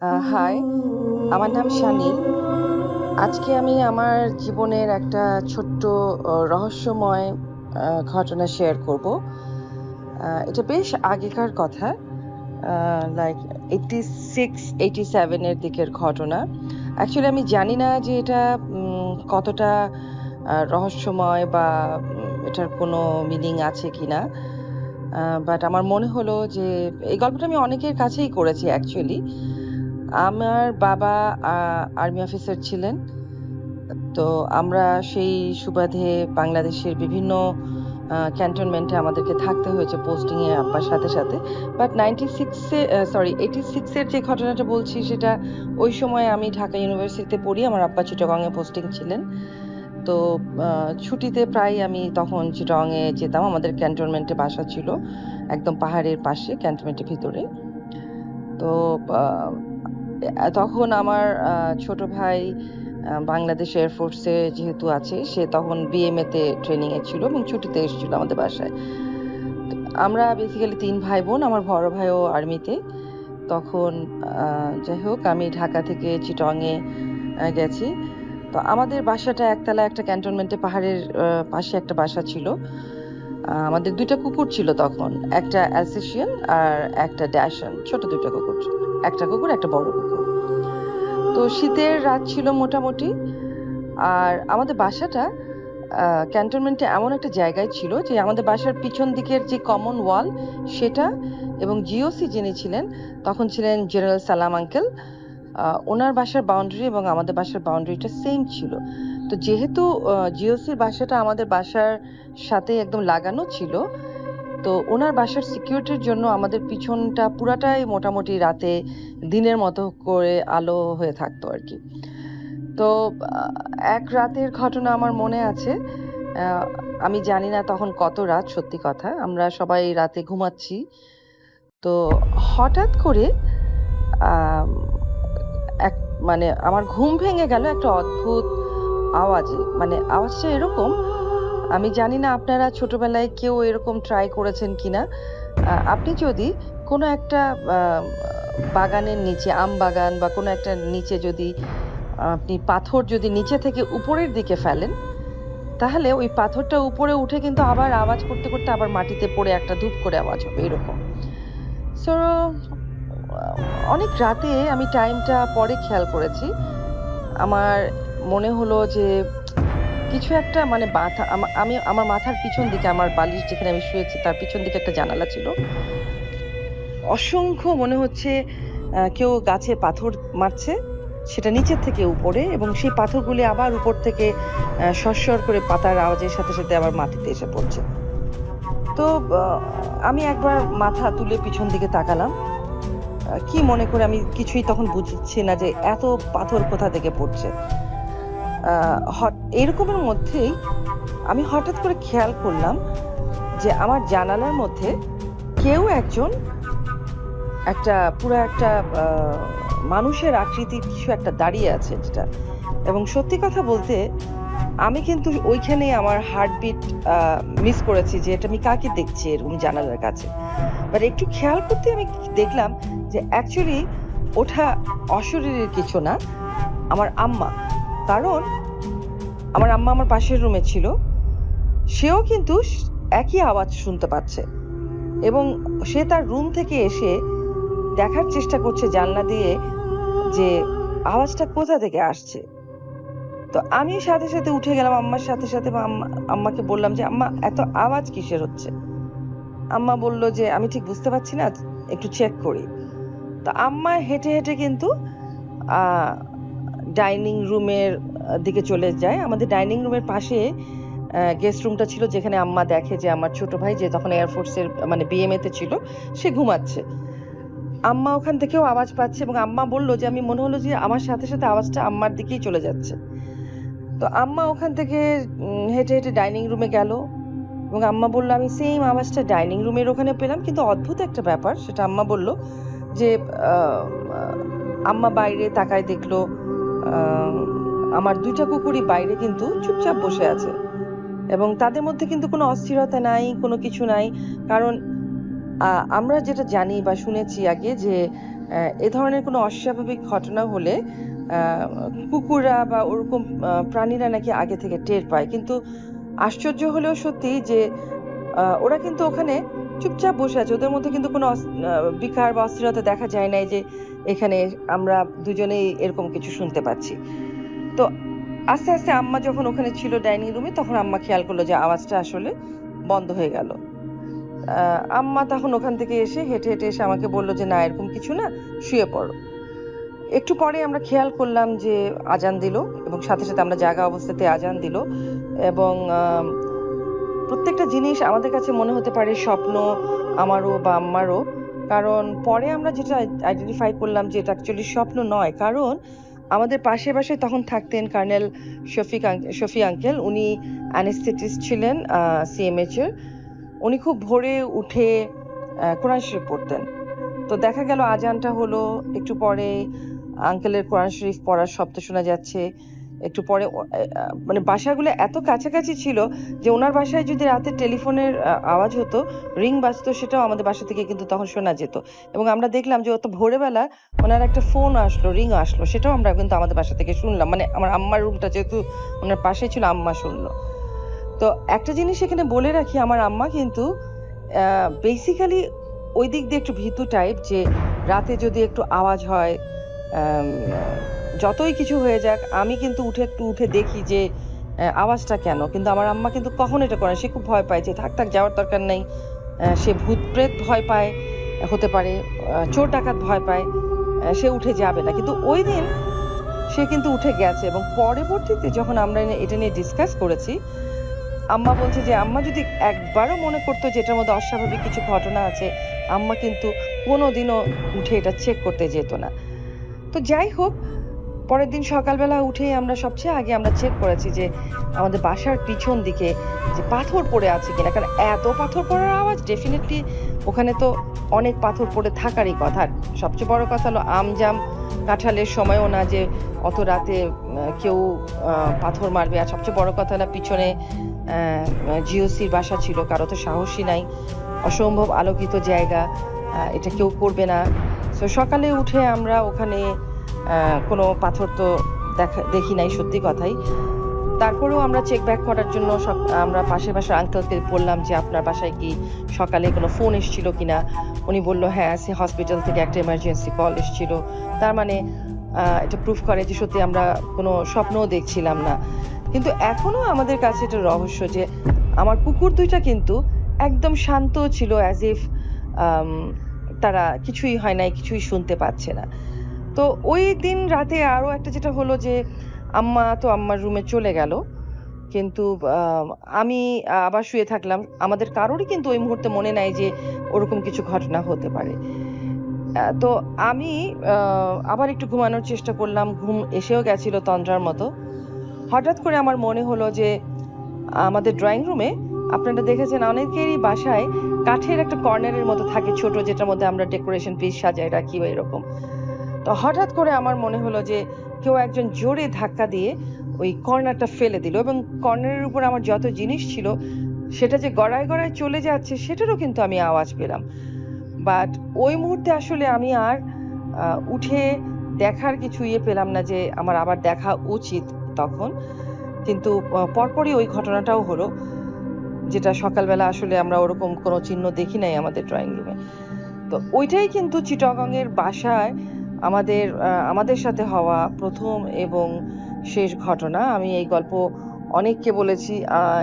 High, আমার নাম শানি। আজকে আমি আমার জীবনের একটা ছোট্ট রহস্যময় ঘটনা শেয়ার করব। এটা বেশ আগেকার কথা, লাইক 86-87 এর দিকের ঘটনা। অ্যাকচুয়ালি আমি জানি না যে এটা কতটা রহস্যময় বা এটার কোনো মিনিং আছে কিনা, বাট আমার মনে হলো যে এই গল্পটা আমি অনেকের কাছেই করেছি অ্যাকচুয়ালি। আমার বাবা আর্মি অফিসার ছিলেন। তো আমরা সেই সুবাদে বাংলাদেশের বিভিন্ন ক্যান্টনমেন্টে আমাদেরকে থাকতে হয়েছে পোস্টিং এ আব্বার সাথে সাথে। বাট 86 এর যে ঘটনাটা বলছি সেটা ওই সময় আমি ঢাকা ইউনিভার্সিটিতে পড়ি, আমার আব্বা চিটাগং এ পোস্টিং ছিলেন। তো ছুটিতে প্রায় আমি তখন চিটাগং এ যেতাম, আমাদের ক্যান্টনমেন্টে বাসা ছিল একদম পাহাড়ের পাশে ক্যান্টনমেন্টের ভিতরে। তো তখন আমার ছোট ভাই বাংলাদেশ এয়ারফোর্সে যেহেতু আছে, সে তখন বিএমএ তে ট্রেনিং এ ছিল এবং ছুটিতে এসেছিল আমাদের বাসায়। আমরা বেসিক্যালি 3 ভাই বোন, আমার বড় ভাইও আর্মিতে। তখন যাই হোক আমি ঢাকা থেকে চিটাগং এ গেছি। তো আমাদের বাসাটা একতলা একটা ক্যান্টনমেন্টে পাহাড়ের পাশে একটা বাসা ছিল। আমাদের 2টা কুকুর ছিল তখন, একটা অ্যালসেশিয়ান আর একটা ড্যাশন, ছোট 2টা কুকুর, একটা কুকুর একটা বড় কুকুর। তো শীতের রাত ছিল মোটামুটি, আর আমাদের বাসাটা ক্যান্টনমেন্টে এমন একটা জায়গায় ছিল যে আমাদের বাসার পিছন দিকের যে কমন ওয়াল সেটা, এবং জিওসি যিনি ছিলেন তখন ছিলেন জেনারেল সালাম আঙ্কেল, ওনার বাসার বাউন্ডারি এবং আমাদের বাসার বাউন্ডারিটা সেম ছিল। তো যেহেতু জিওসির বাসাটা আমাদের বাসার সাথে একদম লাগানো ছিল, তো ওনার বাসার সিকিউরিটির জন্য আমাদের পিছনটা পুরাটাই মোটামুটি রাতে দিনের মতো করে আলো হয়ে থাকতো আর কি। তো এক রাতের ঘটনা আমার মনে আছে। আমি জানি না তখন কত রাত, সত্যি কথা, আমরা সবাই রাতে ঘুমাচ্ছি। তো হঠাৎ করে আম, এক মানে আমার ঘুম ভেঙে গেল একটা অদ্ভুত আওয়াজে। মানে আওয়াজটা এরকম, আমি জানি না আপনারা ছোটবেলায় কেউ এরকম ট্রাই করেছেন কিনা। আপনি যদি কোনো একটা বাগানের নিচে, আম বাগান বা কোনো একটা নিচে যদি আপনি পাথর যদি নিচে থেকে উপরের দিকে ফেলেন, তাহলে ওই পাথরটা উপরে উঠে কিন্তু আবার আওয়াজ করতে করতে আবার মাটিতে পড়ে একটা ধূপ করে আওয়াজ হবে এরকম। সো অনেক রাতে আমি টাইমটা পরে খেয়াল করেছি, আমার মনে হলো যে কিছু একটা মানে মাথা আমি আমার মাথার পিছন দিকে, আমার বালিশ যেখানে আমি শুয়েছি তার পিছন দিকে একটা জানালা ছিল, অসংখ্য মনে হচ্ছে কেউ গাছে পাথর মারছে, সেটা নিচের থেকে উপরে, এবং সেই পাথরগুলি আবার উপর থেকে সরসর করে পাতার আওয়াজের সাথে সাথে আবার মাটিতে এসে পড়ছে। তো আমি একবার মাথা তুলে পিছন দিকে তাকালাম, কি মনে করে আমি কিছুই তখন বুঝছি না যে এত পাথর কোথা থেকে পড়ছে। এরকমের মধ্যেই আমি হঠাৎ করে খেয়াল করলাম যে আমার জানালার মধ্যে কেউ একজন একটা পুরো একটা মানুষের আকৃতির কিছু একটা দাঁড়িয়ে আছে যেটা, এবং সত্যি কথা বলতে আমি কিন্তু ওইখানে আমার হার্টবিট মিস করেছি যে এটা আমি কাকে দেখছি এরকম জানালার কাছে। বাট একটু খেয়াল করতে আমি দেখলাম যে অ্যাকচুয়ালি ওটা অশরীরের কিছু না, আমার আম্মা। কারণ আমার আম্মা আমার পাশের রুমে ছিল, সেও কিন্তু একই আওয়াজ শুনতে পাচ্ছে, এবং সে তার রুম থেকে এসে দেখার চেষ্টা করছে জানলা দিয়ে যে আওয়াজটা কোথা থেকে আসছে। তো আমি সাথে সাথে উঠে গেলাম আম্মার সাথে সাথে, আম্মাকে বললাম যে আম্মা এত আওয়াজ কিসের হচ্ছে। আম্মা বলল যে আমি ঠিক বুঝতে পারছি না, একটু চেক করি। তো আম্মা হেঁটে হেঁটে কিন্তু ডাইনিং রুমের দিকে চলে যায়। আমাদের ডাইনিং রুমের পাশে গেস্ট রুমটা ছিল, যেখানে আম্মা দেখে যে আমার ছোট ভাই, যে তখন এয়ারফোর্সের মানে বিএমএ তে ছিল, সে ঘুমাচ্ছে। আম্মা ওখান থেকেও আওয়াজ পাচ্ছে, এবং আম্মা বলল যে আমি মনে হলো যে আমার সাথে সাথে আওয়াজটা আম্মার দিকেই চলে যাচ্ছে। তো আম্মা ওখান থেকে হেঁটে হেঁটে ডাইনিং রুমে গেল, এবং আম্মা বলল আমি সেম আওয়াজটা ডাইনিং রুমের ওখানে পেলাম। কিন্তু অদ্ভুত একটা ব্যাপার, সেটা আম্মা বলল যে আম্মা বাইরে তাকায় দেখলো আমার 2টা কুকুরই বাইরে কিন্তু চুপচাপ বসে আছে, এবং তাদের মধ্যে কিন্তু কোনো অস্থিরতা নাই, কোনো কিছু নাই। কারণ আমরা যেটা জানি বা শুনেছি আগে যে এ ধরনের কোনো অস্বাভাবিক ঘটনা হলে কুকুররা বা ওরকম প্রাণীরা নাকি আগে থেকে টের পায়। কিন্তু আশ্চর্য হলেও সত্যি যে ওরা কিন্তু ওখানে চুপচাপ বসে আছে। ওদের মধ্যে কিন্তু কোনো বিকার বা অস্থিরতা দেখা যায় নাই যে এখানে আমরা দুজনেই এরকম কিছু শুনতে পাচ্ছি। তো আস্তে আস্তে আম্মা যখন ওখানে ছিল ডাইনিং রুমে, তখন আম্মা খেয়াল করলো যে আওয়াজটা আসলে বন্ধ হয়ে গেল। আম্মা তখন ওখান থেকে এসে হেঁটে হেঁটে এসে আমাকে বললো যে না, এরকম কিছু না, শুয়ে পড়ো। একটু পরে আমরা খেয়াল করলাম যে আজান দিল, এবং সাথে সাথে আমরা জাগা অবস্থাতে আজান দিল, এবং প্রত্যেকটা জিনিস আমাদের কাছে মনে হতে পারে স্বপ্ন, আমারও বা আম্মারও। কারণ পরে আমরা যেটা আইডেন্টিফাই করলাম যে এটা অ্যাকচুয়ালি স্বপ্ন নয়, কারণ আমাদের পাশে পাশে তখন থাকতেন কর্নেল শফি আঙ্কেল। উনি অ্যানেস্থেটিস্ট ছিলেন সিএমএইচ এর। উনি খুব ভোরে উঠে কোরআন শরীফ পড়তেন। তো দেখা গেল আজানটা হলো, একটু পরে আঙ্কেলের কোরআন শরীফ পড়ার শব্দ শোনা যাচ্ছে। একটু পরে মানে বাসাগুলো এত কাছাকাছি ছিল যে ওনার বাসায় যদি রাতে টেলিফোনের আওয়াজ হতো, রিং বাজতো, সেটাও আমাদের বাসা থেকে কিন্তু তখন শোনা যেত। এবং আমরা দেখলাম যে অত ভোরবেলা ওনার একটা ফোন আসলো, রিং আসলো, সেটাও আমরা কিন্তু আমাদের বাসা থেকে শুনলাম। মানে আমার আম্মার রুমটা যেহেতু ওনার পাশে ছিল, আম্মা শুনলো। তো একটা জিনিস এখানে বলে রাখি, আমার আম্মা কিন্তু বেসিক্যালি ওই দিক দিয়ে একটু ভীতু টাইপ, যে রাতে যদি একটু আওয়াজ হয়, যতই কিছু হয়ে যাক, আমি কিন্তু একটু উঠে দেখি যে আওয়াজটা কেন। কিন্তু আমার আম্মা কিন্তু কখন এটা করে, সে খুব ভয় পায় যে থাক যাওয়ার দরকার নেই। সে ভূত প্রেত ভয় পায়, হতে পারে চোর ডাকাত ভয় পায়, সে উঠে যাবে না। কিন্তু ওই দিন সে কিন্তু উঠে গেছে, এবং পরবর্তীতে যখন আমরা এটা নিয়ে ডিসকাস করেছি, আম্মা বলছে যে আম্মা যদি একবারও মনে করতো যে এটার মধ্যে অস্বাভাবিক কিছু ঘটনা আছে, আম্মা কিন্তু কোনোদিনও উঠে এটা চেক করতে যেত না। তো যাই হোক, পরের দিন সকালবেলা উঠেই আমরা সবচেয়ে আগে আমরা চেক করেছি যে আমাদের বাসার পিছন দিকে যে পাথর পড়ে আছে কিনা। কারণ এত পাথর পড়ার আওয়াজ, ডেফিনেটলি ওখানে তো অনেক পাথর পড়ে থাকারই কথা। আর সবচেয়ে বড় কথা হলো আমজাম কাঁঠালের সময়ও না যে অত রাতে কেউ পাথর মারবে। আর সবচেয়ে বড় কথা হলো পিছনে জিওসির বাসা ছিল, কারো তো সাহসী নাই, অসম্ভব আলোকিত জায়গা, এটা কেউ করবে না। তো সকালে উঠে আমরা ওখানে কোনো পাথর তো দেখি নাই, সত্যি কথাই। তারপরেও আমরা চেক ব্যাক করার জন্য আমরা পাশের বাসার আঙ্কেলকে বললাম যে আপনার বাসায় কি সকালে কোনো ফোন এসেছিল কিনা। উনি বলল হ্যাঁ, সে হসপিটাল থেকে একটা এমার্জেন্সি কল এসেছিল। তার মানে এটা প্রুফ করে যে সত্যি আমরা কোনো স্বপ্নও দেখছিলাম না। কিন্তু এখনো আমাদের কাছে এটা রহস্য যে আমার কুকুর দুইটা কিন্তু একদম শান্ত ছিল, অ্যাজ ইফ তারা কিছুই হয় নাই, কিছুই শুনতে পাচ্ছে না। তো ওই দিন রাতে আরো একটা যেটা হলো যে আম্মা তো আম্মার রুমে চলে গেল, কিন্তু আমি আবার শুয়ে থাকলাম। আমাদের কারোরই কিন্তু ওই মুহূর্তে মনে নাই যে ওরকম কিছু ঘটনা হতে পারে। তো আমি আবার একটু ঘুমানোর চেষ্টা করলাম, ঘুম এসেও গেছিল তন্দ্রার মতো। হঠাৎ করে আমার মনে হলো যে আমাদের ড্রয়িং রুমে, আপনারা দেখেছেন অনেকেরই বাসায় কাঠের একটা কর্নারের মতো থাকে ছোট, যেটার মধ্যে আমরা ডেকোরেশন পিস সাজায় রাখি বা এরকম। তো হঠাৎ করে আমার মনে হলো যে কেউ একজন জোরে ধাক্কা দিয়ে ওই কর্নারটা ফেলে দিল, এবং কর্নারের উপর আমার যত জিনিস ছিল সেটা যে গড়ায় গড়ায় চলে যাচ্ছে সেটারও কিন্তু আমি আওয়াজ পেলাম। বাট ওই মুহূর্তে আসলে আমি আর উঠে দেখার কিছু পেলাম না যে আমার আবার দেখা উচিত তখন। কিন্তু পরপরই ওই ঘটনাটাও হলো, যেটা সকালবেলা আসলে আমরা ওরকম কোনো চিহ্ন দেখি নাই আমাদের ড্রয়িং রুমে। তো ওইটাই কিন্তু চিটাগং এর বাসায় আমাদের সাথে হওয়া প্রথম এবং শেষ ঘটনা। আমি এই গল্প অনেককে বলেছি,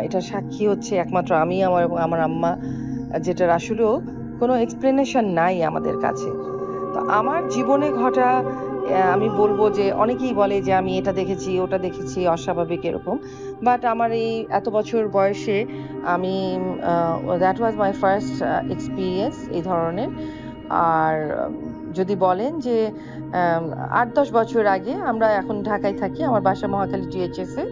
এটা সাক্ষী হচ্ছে একমাত্র আমি এবং আমার আম্মা, যেটার আসলেও কোনো এক্সপ্লেনেশন নাই আমাদের কাছে। তো আমার জীবনে ঘটা, আমি বলবো যে অনেকেই বলে যে আমি এটা দেখেছি ওটা দেখেছি অস্বাভাবিক এরকম, বাট আমার এই এত বছর বয়সে আমি that was my first experience এই ধরনের। আর যদি বলেন যে 8-10 বছর আগে, আমরা এখন ঢাকায় থাকি, আমার বাসা মহাখালী ডিএইচএস এ।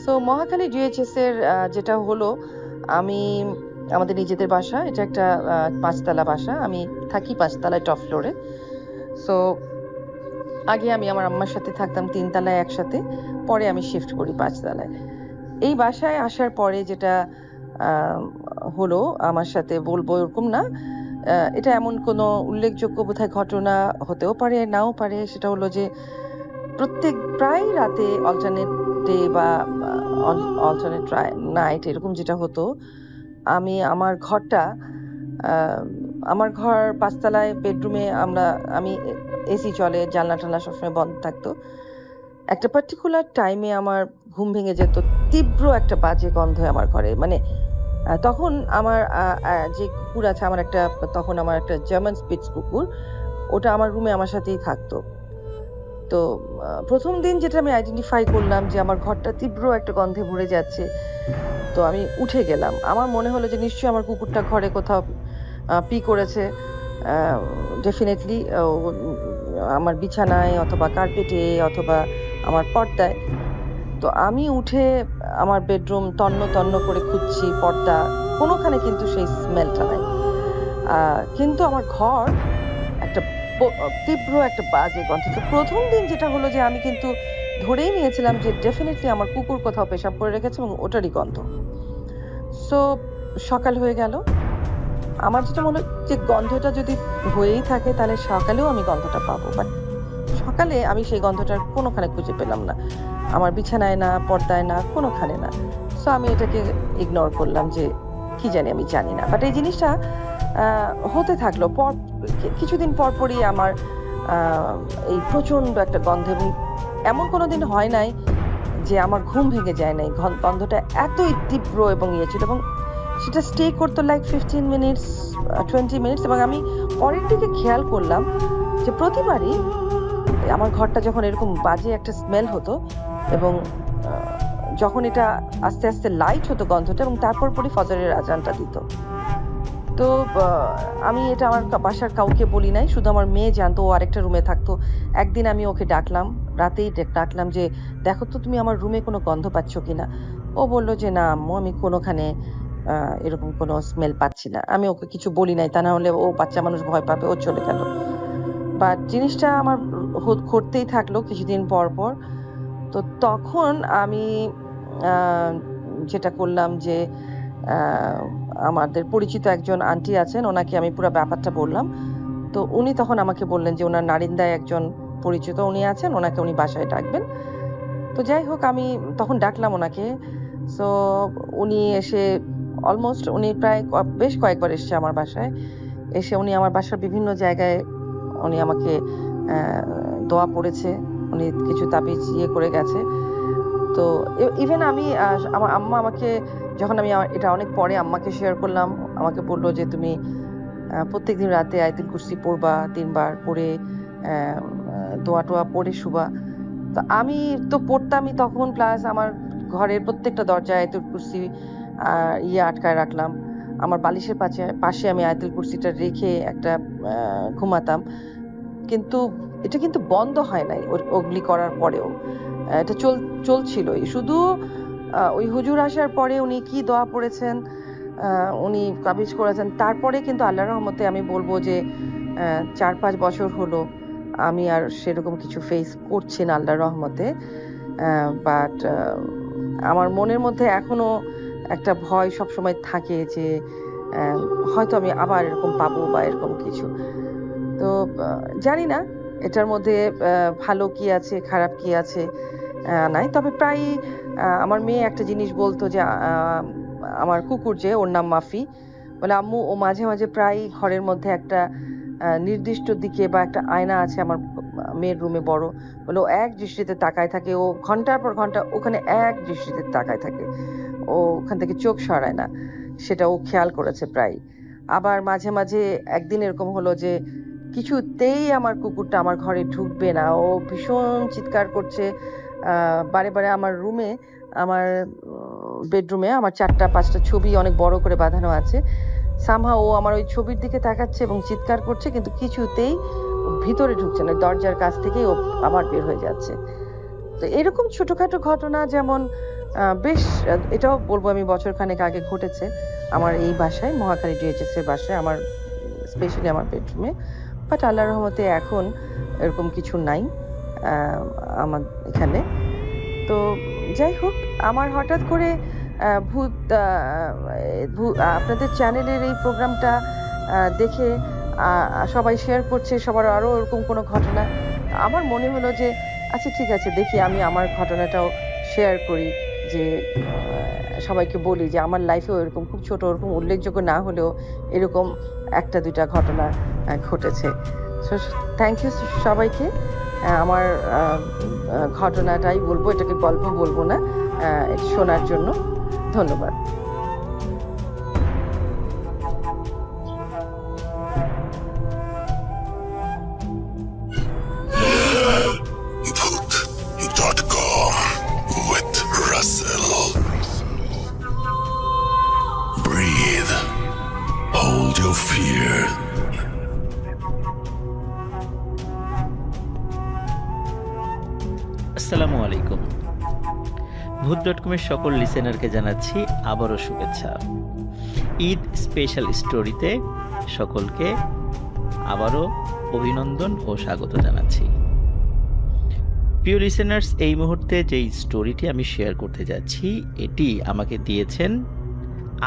সো মহাখালী ডিএইচএস এর যেটা হলো, আমাদের নিজেদের বাসা, এটা একটা 5তলা বাসা, আমি থাকি 5তলায় টপ ফ্লোরে। সো আগে আমি আমার আম্মার সাথে থাকতাম 3তলায় একসাথে, পরে আমি শিফট করি 5তলায়। এই বাসায় আসার পরে যেটা হলো আমার সাথে, বলবো এরকম না, এটা এমন কোনো উল্লেখযোগ্য বোধহয় ঘটনা হতেও পারে, নাও পারে। সেটা হলো যে প্রায় রাতে অল্টারনেট ডে বা অল্টারনেট নাইট এরকম যেটা হতো, আমি আমার ঘরটা আমার ঘর ৫ তলায়, বেডরুমে আমি এসি চলে, জানলা-টানলা সবসময় বন্ধ থাকতো। একটা পার্টিকুলার টাইমে আমার ঘুম ভেঙে যেত। তীব্র একটা বাজে গন্ধ আমার ঘরে। মানে তখন আমার যে কুকুর আছে, তখন আমার একটা জার্মান স্পিটস কুকুর, ওটা আমার রুমে আমার সাথেই থাকতো। তো ১ম দিন যেটা আমি আইডেন্টিফাই করলাম যে আমার ঘরটা তীব্র একটা গন্ধে ভরে যাচ্ছে। তো আমি উঠে গেলাম। আমার মনে হলো যে নিশ্চয়ই আমার কুকুরটা ঘরে কোথাও পি করেছে। ডেফিনিটলি আমার বিছানায় অথবা কার্পেটে অথবা আমার পর্দায়। তো আমি উঠে আমার বেডরুম তন্ন করে খুঁজছি, পর্দা কোনোখানে কিন্তু সেই স্মেলটা নাই। কিন্তু আমার ঘর একটা তীব্র একটা বাজে গন্ধ। তো ১ম দিন যেটা হলো যে আমি কিন্তু ধরেই নিয়েছিলাম যে ডেফিনিটলি আমার কুকুর কোথাও পেশাব করে রেখেছে এবং ওটারই গন্ধ। সো সকাল হয়ে গেল। আমার যেটা মনে যে গন্ধটা যদি হয়েই থাকে তাহলে সকালেও আমি গন্ধটা পাবো। বাট সকালে আমি সেই গন্ধটার কোনোখানে খুঁজে পেলাম না। আমার বিছানায় না, পর্দায় না, কোনোখানে না। সো আমি এটাকে ইগনোর করলাম যে কি জানি, আমি জানি না। বাট এই জিনিসটা হতে থাকলো। কিছুদিন পরই আমার এই প্রচন্ড একটা গন্ধ, এবং এমন কোনোদিন হয় নাই যে আমার ঘুম ভেঙে যায় নাই। গন্ধটা এতই তীব্র এবং ইয়ে ছিল, এবং সেটা স্টে করতো লাইক 15 মিনিটস, 20 মিনিটস। এবং আমি পরের দিকে খেয়াল করলাম যে প্রতিবারই আমার ঘরটা যখন এরকম বাজে একটা স্মেল হতো, এবং যখন এটা আস্তে আস্তে লাইট হতো গন্ধটা, এবং তারপর ফজরের আজানটা দিত। তো আমি এটা আমার বাসার কাউকে বলি নাই, শুধু আমার মেয়ে জানতো। ও আরেকটা রুমে থাকতো। একদিন আমি ওকে ডাকলাম, রাতেই ডাকলাম যে দেখো তো তুমি আমার রুমে কোনো গন্ধ পাচ্ছ কিনা। ও বলল যে না আম্মু, আমি কোনোখানে এরকম কোনো স্মেল পাচ্ছি না। আমি ওকে কিছু বলি নাই, তা না হলে ও বাচ্চা মানুষ ভয় পাবে, ও চলে গেল। বাট জিনিসটা আমার ঘটতেই থাকলো কিছুদিন পর। তো তখন আমি যেটা করলাম যে আমাদের পরিচিত একজন আন্টি আছেন, ওনাকে আমি পুরো ব্যাপারটা বললাম। তো উনি তখন আমাকে বললেন যে ওনার নারিন্দায় একজন পরিচিত উনি আছেন, ওনাকে উনি বাসায় ডাকবেন। তো যাই হোক, আমি তখন ডাকলাম ওনাকে। সো উনি এসে উনি প্রায় বেশ কয়েকবার এসছে আমার বাসায়। এসে উনি আমার বাসার বিভিন্ন জায়গায় উনি আমাকে দোয়া পড়েছে, উনি কিছু তাবিজ করে গেছে। তো ইভেন আমি আমার আম্মা আমাকে, যখন আমি এটা অনেক পরে আম্মাকে শেয়ার করলাম, আমাকে বললো যে তুমি প্রত্যেকদিন রাতে আয়াতুল কুরসি পড়বা, ৩ বার পড়ে দোয়া টোয়া পড়ে শুবা। তো আমি তো পড়তামই তখন, প্লাস আমার ঘরের প্রত্যেকটা দরজায় আয়াতুল কুরসি আটকায় রাখলাম। আমার বালিশের পাশে আমি আয়াতুল কুরসিটা রেখে একটা ঘুমাতাম। কিন্তু এটা কিন্তু বন্ধ হয় নাই ওগুলি করার পরেও। এটা চলছিলই। শুধু ওই হুজুর আসার পরে উনি কি দোয়া পড়েছেন, উনি তাবিজ করেছেন, তারপরে কিন্তু আল্লাহর রহমতে আমি বলবো যে ৪-৫ বছর হলো আমি আর সেরকম কিছু ফেস করছি না আল্লাহর রহমতে। বাট আমার মনের মধ্যে এখনো একটা ভয় সবসময় থাকে যে হয়তো আমি আবার এরকম পাবো বা এরকম কিছু। তো জানি না এটার মধ্যে ভালো কি আছে, খারাপ কি আছে নাই। তবে প্রায় আমার মেয়ে একটা জিনিস বলতো যে আমার কুকুর, যে ওর নাম মাফি, বলে আম্মু ও মাঝে মাঝে প্রায় ঘরের মধ্যে একটা নির্দিষ্ট দিকে বা একটা আয়না আছে আমার মেয়ের রুমে বড়, বলে ও এক দৃষ্টিতে তাকায় থাকে। ও ঘন্টার পর ঘন্টা ওখানে এক দৃষ্টিতে তাকায় থাকে, ও ওখান থেকে চোখ সরায় না। সেটা ও খেয়াল করেছে প্রায়। আবার মাঝে মাঝে একদিন এরকম হলো যে কিছুতেই আমার কুকুরটা আমার ঘরে ঢুকবে না, ও ভীষণ চিৎকার করছে। বারে আমার রুমে, আমার বেডরুমে আমার ৪টা-৫টা ছবি অনেক বড় করে বাঁধানো আছে। সামহাউ ও আমার ওই ছবির দিকে তাকাচ্ছে এবং চিৎকার করছে, কিন্তু কিছুতেই ভিতরে ঢুকছে না। দরজার কাছ থেকেই ও আবার বের হয়ে যাচ্ছে। তো এরকম ছোটখাটো ঘটনা, যেমন বেশ এটাও বলবো আমি বছরখানেক আগে ঘটেছে আমার এই বাসায়, মহাখালী ডিএইচএস এর বাসায়, আমার স্পেশালি আমার বেডরুমে। বাট আল্লাহর রহমতে এখন এরকম কিছু নাই আমার এখানে। তো যাই হোক, আমার হঠাৎ করে আপনাদের চ্যানেলের এই প্রোগ্রামটা দেখে সবাই শেয়ার করছে, সবার আরও ওরকম কোনো ঘটনা। আমার মনে হলো যে আচ্ছা ঠিক আছে, দেখি আমি আমার ঘটনাটাও শেয়ার করি, যে সবাইকে বলি যে আমার লাইফেও এরকম খুব ছোট, ওরকম উল্লেখযোগ্য না হলেও এরকম ১টা-২টা ঘটনা ঘটেছে। সো থ্যাংক ইউ সবাইকে। আমার ঘটনাটাই বলবো, এটাকে গল্প বলবো না, এটা শোনার জন্য ধন্যবাদ। Voot.com with Russell. Breathe. Hold your fear. আসসালামু আলাইকুম। ভূত.com-এর সকল লিসেনারকে জানাচ্ছি আবারও শুভেচ্ছা। ঈদ স্পেশাল স্টোরিতে সকলকে আবারও অভিনন্দন ও স্বাগত জানাচ্ছি। প্রিয় লিসেনার্স, এই মুহূর্তে যেই স্টোরিটি আমি শেয়ার করতে যাচ্ছি এটি আমাকে দিয়েছেন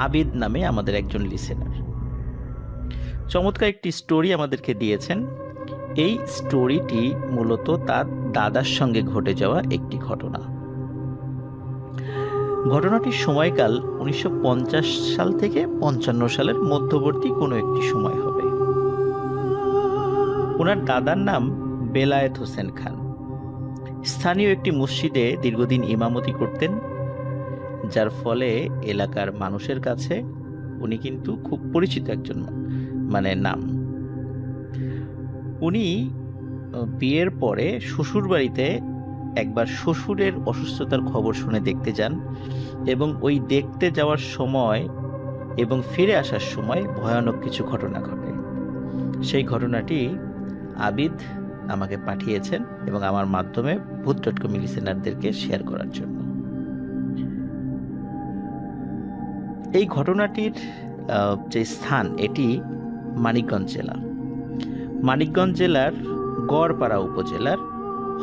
আবিদ নামে আমাদের একজন লিসেনার। চমৎকার একটি স্টোরি আমাদেরকে দিয়েছেন। এই স্টোরিটি মূলত তার দাদার সঙ্গে ঘটে যাওয়া একটি ঘটনা। ঘটনাটির সময়কাল ১৯৫০ সাল থেকে ৫৫ সালের মধ্যবর্তী কোনো একটি সময় হবে। ওনার দাদার নাম বেলায়েত হোসেন খান। স্থানীয় একটি মসজিদে দীর্ঘদিন ইমামতি করতেন, যার ফলে এলাকার মানুষের কাছে উনি কিন্তু খুব পরিচিত একজন নাম। উনি বিয়ের পরে শ্বশুরবাড়িতে একবার শ্বশুরের অসুস্থতার খবর শুনে দেখতে যান, এবং ওই দেখতে যাওয়ার সময় এবং ফিরে আসার সময় ভয়ানক কিছু ঘটনা ঘটে। সেই ঘটনাটি আবিদ আমাকে পাঠিয়েছেন এবং আমার মাধ্যমে ভূত.com লিসেনারদেরকে শেয়ার করার জন্য। এই ঘটনাটির যে স্থান, এটি মানিকগঞ্জ জেলা। মানিকগঞ্জ জেলার গড়পাড়া উপজেলার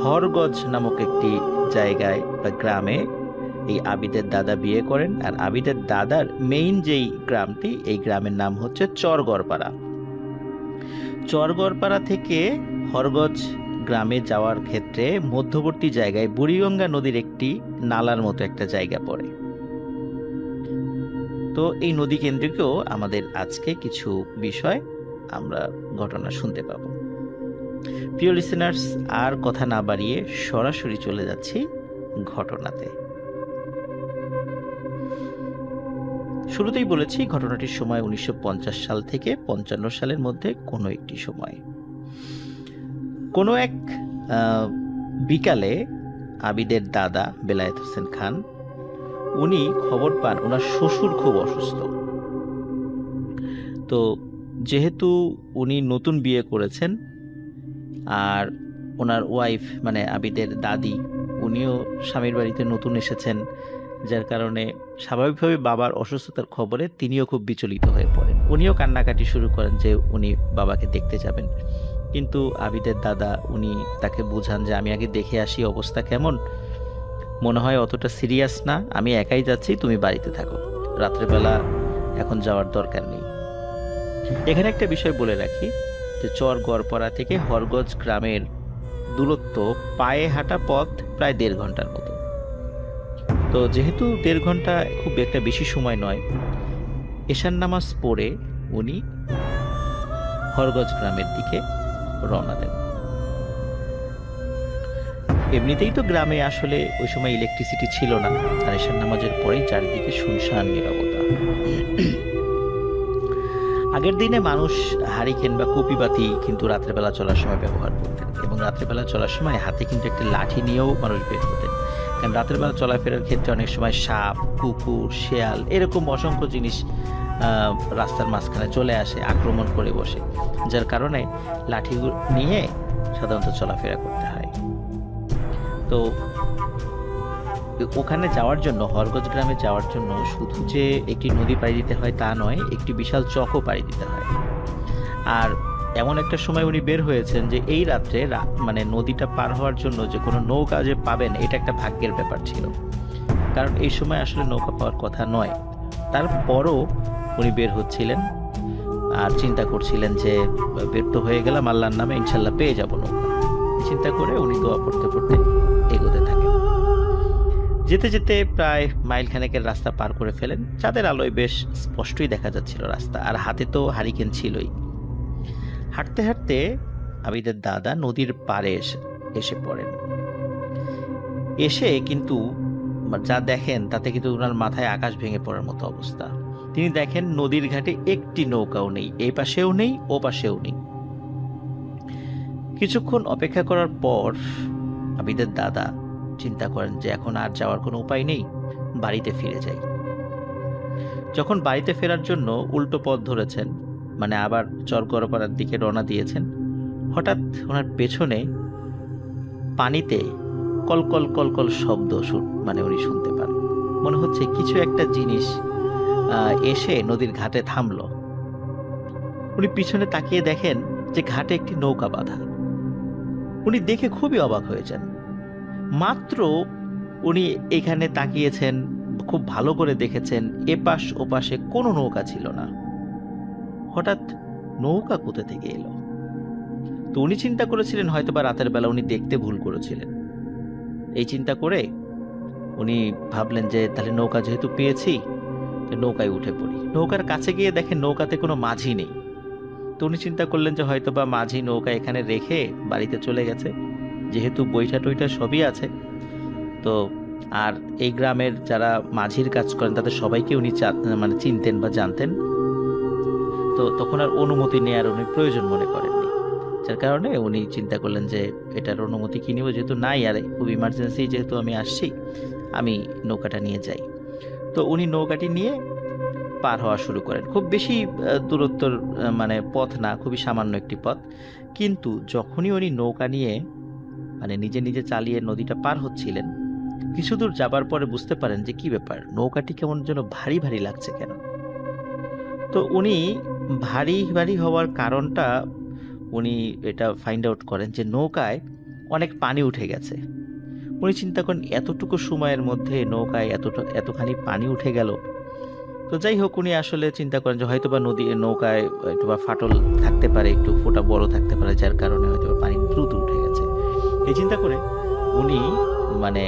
হরগজ নামক একটি জায়গায় বা গ্রামে এই আবিদের দাদা বিয়ে করেন। আর আবিদের দাদার মেইন যেই গ্রামটি, এই গ্রামের নাম হচ্ছে চরগড়পাড়া। চরগড়পাড়া থেকে হরগজ গ্রামে যাওয়ার ক্ষেত্রে মধ্যবর্তী জায়গায় বুড়িগঙ্গা নদীর একটি নালার মতো একটা জায়গা পড়ে। তো এই নদী কেন্দ্রিকও আমাদের আজকে কিছু বিষয় আমরা ঘটনা শুনতে পাব। প্রিয় লিসেনার্স, আর কথা না বাড়িয়ে সরাসরি চলে যাচ্ছি ঘটনাতে। শুরুতেই বলেছি ঘটনাটির সময় ১৯৫০ সাল থেকে ৫৫ সালের মধ্যে কোনো একটি সময়। কোনো এক বিকালে আবিদের দাদা বেলায়েত হোসেন খান উনি খবর পান ওনার শ্বশুর খুব অসুস্থ। তো যেহেতু উনি নতুন বিয়ে করেছেন আর ওনার ওয়াইফ আবিদের দাদি উনিও স্বামীর বাড়িতে নতুন এসেছেন, যার কারণে স্বাভাবিকভাবে বাবার অসুস্থতার খবরে তিনিও খুব বিচলিত হয়ে পড়েন। উনিও কান্নাকাটি শুরু করেন যে উনি বাবাকে দেখতে যাবেন, কিন্তু আবিদের দাদা উনি তাকে বোঝান যে আমি আগে দেখে আসি অবস্থা কেমন, মনে হয় অতটা সিরিয়াস না, আমি একাই যাচ্ছি, তুমি বাড়িতে থাকো, রাত্রেবেলা এখন যাওয়ার দরকার নেই। এখানে একটা বিষয় বলে রাখি যে চরগড়পাড়া থেকে হরগজ গ্রামের দূরত্ব পায়ে হাঁটা পথ প্রায় ১.৫ ঘন্টার মতো। তো যেহেতু ১.৫ ঘন্টা খুব একটা বেশি সময় নয়, এশার নামাজ পড়ে উনি হরগজ গ্রামের দিকে রওনা দেন। এমনিতেই তো গ্রামে আসলে ওই সময় ইলেকট্রিসিটি ছিল না, আর এশার নামাজের পরেই চারিদিকে শুনশান নীরবতা। আগের দিনে মানুষ হারিকেন বা কুপিবাতি কিন্তু রাত্রেবেলা চলার সময় ব্যবহার করতেন, এবং রাত্রেবেলা চলার সময় হাতে কিন্তু একটা লাঠি নিয়েও মানুষ বের হতেন, কারণ রাত্রেবেলা চলাফেরার ক্ষেত্রে অনেক সময় সাপ, কুকুর, শেয়াল এরকম অসংখ্য জিনিস রাস্তার মাঝখানে চলে আসে, আক্রমণ করে বসে, যার কারণে লাঠি নিয়ে সাধারণত চলাফেরা করতে হয়। তো ওখানে যাওয়ার জন্য, হরগজ গ্রামে যাওয়ার জন্য শুধু যে একটি নদী পাড়ি দিতে হয় তা নয়, একটি বিশাল চকও পাড়ি দিতে হয়। আর এমন একটা সময় উনি বের হয়েছেন যে এই রাত্রে নদীটা পার হওয়ার জন্য যে কোনো নৌকা যে পাবেন এটা একটা ভাগ্যের ব্যাপার ছিল, কারণ এই সময় আসলে নৌকা পাওয়ার কথা নয়। তারপরও উনি বের হচ্ছিলেন আর চিন্তা করছিলেন যে ব্যর্থ হয়ে গেলাম, আল্লাহর নামে ইনশাল্লাহ পেয়ে যাব নৌকা। চিন্তা করে উনি দোয়া পড়তে পড়তে এগোতে থাকেন। যেতে যেতে প্রায় মাইল খানেকের রাস্তা পার করে ফেলেন। চাঁদের আলোয় বেশ স্পষ্টই দেখা যাচ্ছিল রাস্তা, আর হাতে তো হারিকেন ছিলই। হাঁটতে হাঁটতে আবিদের দাদা নদীর পাড়ে এসে পড়েন। এসে কিন্তু যা দেখেন তাতে কিন্তু ওনার মাথায় আকাশ ভেঙে পড়ার মতো অবস্থা। তিনি দেখেন নদীর ঘাটে একটি নৌকাও নেই, এই পাশেও নেই ও পাশেও নেই। কিছুক্ষণ অপেক্ষা করার পর আবিদের দাদা চিন্তা করেন যে এখন আর যাওয়ার কোনো উপায় নেই, বাড়িতে ফিরে যাই। যখন বাড়িতে ফেরার জন্য উল্টো পথ ধরেছেন, মানে আবার চরগড়পাড়ার দিকে রওনা দিয়েছেন, হঠাৎ ওনার পেছনে পানিতে কলকল কলকল শব্দ মানে উনি শুনতে পান। মনে হচ্ছে কিছু একটা জিনিস এসে নদীর ঘাটে থামলো। উনি পিছনে তাকিয়ে দেখেন যে ঘাটে একটি নৌকা বাঁধা। উনি দেখে খুবই অবাক হয়ে যান। মাত্র উনি এখানে তাকিয়েছেন, খুব ভালো করে দেখেছেন, এপাশ ওপাশে কোনো নৌকা ছিল না। হঠাৎ নৌকা কোথা থেকে এলো? তো উনি চিন্তা করেছিলেন হয়তোবা রাতের বেলা উনি দেখতে ভুল করেছিলেন। এই চিন্তা করে উনি ভাবলেন যে তাহলে নৌকা যেহেতু পেয়েছি, নৌকায় উঠে পড়ি। নৌকার কাছে গিয়ে দেখেন নৌকাতে কোনো মাঝি নেই। তো উনি চিন্তা করলেন যে হয়তোবা মাঝি নৌকা এখানে রেখে বাড়িতে চলে গেছে, যেহেতু বৈঠা টইটা সবই আছে। তো আর এই গ্রামের যারা মাঝির কাজ করেন তাদের সবাইকে উনি মানে চিনতেন বা জানতেন। তো তখন আর অনুমতি নেওয়ার উনি প্রয়োজন মনে করেননি, যার কারণে উনি চিন্তা করলেন যে এটার অনুমতি কি নিব, যেহেতু নাই, আর খুব ইমার্জেন্সি যেহেতু আমি আসছি, আমি নৌকাটা নিয়ে যাই। তো উনি নৌকাটি নিয়ে পার হওয়া শুরু করেন। খুব বেশি দূরত্বর মানে পথ না, খুবই সামান্য একটি পথ। কিন্তু যখনই উনি নৌকা নিয়ে মানে নিজে নিজে চালিয়ে নদীটা পার হচ্ছিলেন, কিছু দূর যাবার পরে বুঝতে পারেন যে কি ব্যাপার, নৌকাটি কেমন যেন ভারী ভারী লাগছে কেন। তো উনি ভারী ভারী হওয়ার কারণটা উনি এটা ফাইন্ড আউট করেন যে নৌকায় অনেক পানি উঠে গেছে। উনি চিন্তা করেন এতটুকু সময়ের মধ্যে নৌকায় এতখানি পানি উঠে গেল। তো যাই হোক, উনি আসলে চিন্তা করেন যে হয়তোবা নৌকায় একটু বা ফাটল থাকতে পারে, একটু ফোঁটা বড় থাকতে পারে, যার কারণে হয়তো পানি দ্রুত উঠে গেছে। এই চিন্তা করে উনি মানে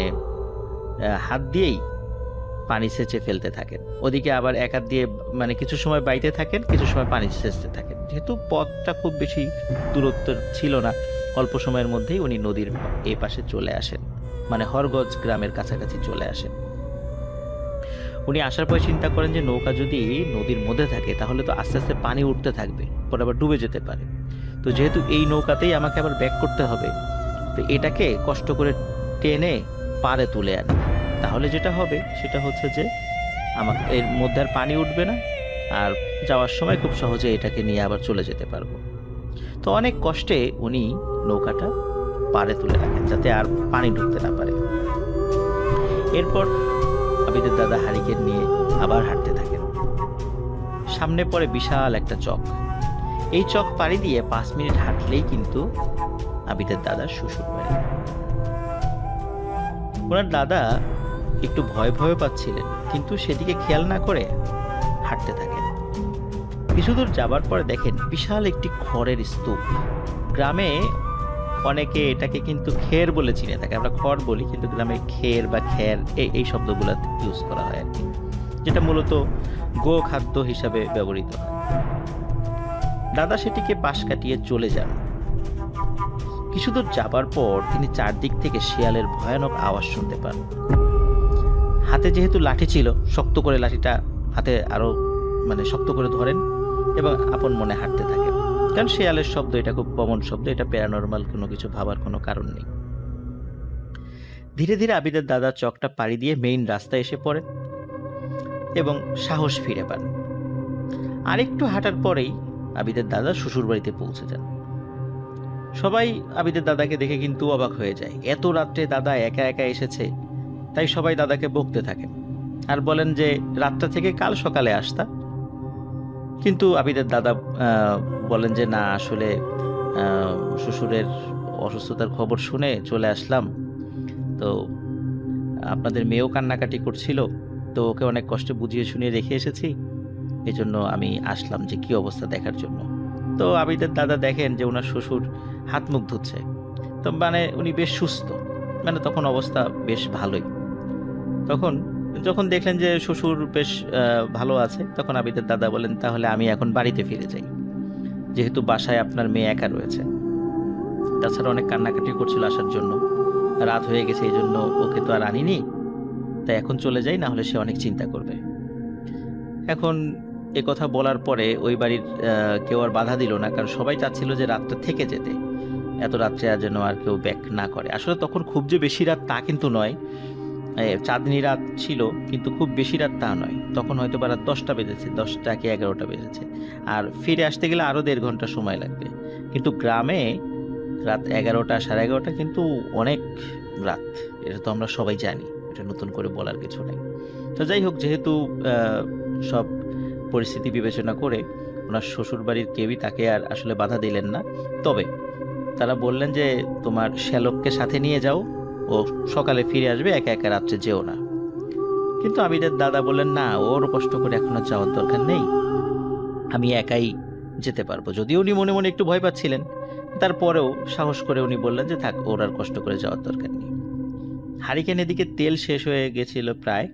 হাত দিয়েই পানি সেচে ফেলতে থাকেন। ওদিকে আবার এক হাত দিয়ে মানে কিছু সময় বাইতে থাকেন, কিছু সময় পানি সেচতে থাকেন। যেহেতু পথটা খুব বেশি দূরত্ব ছিল না, অল্প সময়ের মধ্যেই উনি নদীর এই পাশে চলে আসেন, মানে হরগজ গ্রামের কাছাকাছি চলে আসেন। উনি আসার পর চিন্তা করেন যে নৌকা যদি নদীর মধ্যে থাকে তাহলে তো আস্তে আস্তে পানি উঠতে থাকবে, পরে আবার ডুবে যেতে পারে। তো যেহেতু এই নৌকাতেই আমাকে আবার ব্যাক করতে হবে, তো এটাকে কষ্ট করে টেনে পাড়ে তুলে আনে, তাহলে যেটা হবে সেটা হচ্ছে যে আমাকে এর মধ্যে আর পানি উঠবে না, আর যাওয়ার সময় খুব সহজে এটাকে নিয়ে আবার চলে যেতে পারবো। তো অনেক কষ্টে উনি নৌকাটা পাড়ে তুলে রাখেন যাতে আর পানি ঢুকতে না পারে। এরপর আবিদের দাদা হারিকেন নিয়ে আবার হাঁটতে থাকেন। সামনে পড়ে বিশাল একটা চক। এই চক পাড়ি দিয়ে 5 মিনিট হাঁটলেই কিন্তু আবিদের দাদার শ্বশুর বাড়ি। ওনার দাদা একটু ভয় পাচ্ছিলেন, কিন্তু সেদিকে খেয়াল না করে হাঁটতে থাকেন। কিছু দূর যাবার পরে দেখেন বিশাল একটি খড়ের স্তূপ। গ্রামে অনেকে এটাকে কিন্তু খের বলে চিনে থাকে, আমরা খড় বলি, কিন্তু গ্রামে খের বা খ্যার এই শব্দগুলো ইউজ করা হয় আর কি, যেটা মূলত গো খাদ্য হিসাবে ব্যবহৃত হয়। দাদা সেটিকে পাশ কাটিয়ে চলে যান। কিছু দূর যাবার পর তিনি চারদিক থেকে শিয়ালের ভয়ানক আওয়াজ শুনতে পান। হাতে যেহেতু লাঠি ছিল, শক্ত করে লাঠিটা হাতে আরো মানে শক্ত করে ধরেন এবং আপন মনে হাঁটতে থাকেন, কারণ শিয়ালের শব্দ এটা খুব কমন শব্দ, এটা প্যারানর্মাল কোনো কিছু ভাবার কোনো কারণ নেই। ধীরে ধীরে আবিদের দাদা চকটা পাড়ি দিয়ে মেইন রাস্তায় এসে পড়ে এবং সাহস ফিরে পান। আরেকটু হাঁটার পরেই আবিদের দাদা শ্বশুর বাড়িতে পৌঁছে যান। সবাই আবিদের দাদাকে দেখে কিন্তু অবাক হয়ে যায়, এত রাত্রে দাদা একা একা এসেছে। তাই সবাই দাদাকে বকতে থাকেন আর বলেন যে রাতটা থেকে কাল সকালে আসতা। কিন্তু আবিদের দাদা বলেন যে না, আসলে শ্বশুরের অসুস্থতার খবর শুনে চলে আসলাম, তো আপনাদের মেয়েও কান্নাকাটি করছিল, তো ওকে অনেক কষ্টে বুঝিয়ে শুনিয়ে রেখে এসেছি, এই জন্য আমি আসলাম যে কি অবস্থা দেখার জন্য। তো আবিদের দাদা দেখেন যে ওনার শ্বশুর হাত মুখ ধুচ্ছে, তো মানে উনি বেশ সুস্থ, মানে তখন অবস্থা বেশ ভালোই। তখন যখন দেখলেন যে শ্বশুর বেশ ভালো আছে, তখন আবিদের দাদা বলেন, তাহলে আমি এখন বাড়িতে ফিরে যাই, যেহেতু বাসায় আপনার মেয়ে একা রয়েছে, তাছাড়া অনেক কান্নাকাটি করছিল আসার জন্য, রাত হয়ে গেছে, এই জন্য ওকে তো আর আনিনি, তাই এখন চলে যাই, না হলে সে অনেক চিন্তা করবে। এখন এ কথা বলার পরে ওই বাড়ির কেউ আর বাধা দিল না, কারণ সবাই চাচ্ছিল যে রাতটা থেকে যেতে, এত রাত্রে আর যেন আর কেউ ব্যাক না করে। আসলে তখন খুব যে বেশি রাত তা কিন্তু নয়, চাঁদনি রাত ছিল, কিন্তু খুব বেশি রাত তা নয়। তখন হয়তো বা রাত 10টা বেজেছে, 10টা কি 11টা বেজেছে, আর ফিরে আসতে গেলে আরও 1.5 ঘন্টা সময় লাগবে। কিন্তু গ্রামে রাত 11টা 11:30 কিন্তু অনেক রাত, এটা তো আমরা সবাই জানি, এটা নতুন করে বলার কিছু নেই। তো যাই হোক, যেহেতু সব পরিস্থিতি বিবেচনা করে ওনার শ্বশুর বাড়ির কেউই তাকে আর আসলে বাধা দিলেন না। তবে তারা বললেন যে তোমার শ্যালককে সাথে নিয়ে যাও, ও সকালে ফিরে আসবে, একা একা রাত্রে যেও না। কিন্তু আবিদের দাদা বললেন, না, ওর কষ্ট করে এখন আর যাওয়ার দরকার নেই, আমি একাই যেতে পারবো। যদিও উনি মনে মনে একটু ভয় পাচ্ছিলেন, তারপরেও সাহস করে উনি বললেন যে থাক, ওর আর কষ্ট করে যাওয়ার দরকার নেই। হারিকেন এদিকে তেল শেষ হয়ে গেছিল প্রায়,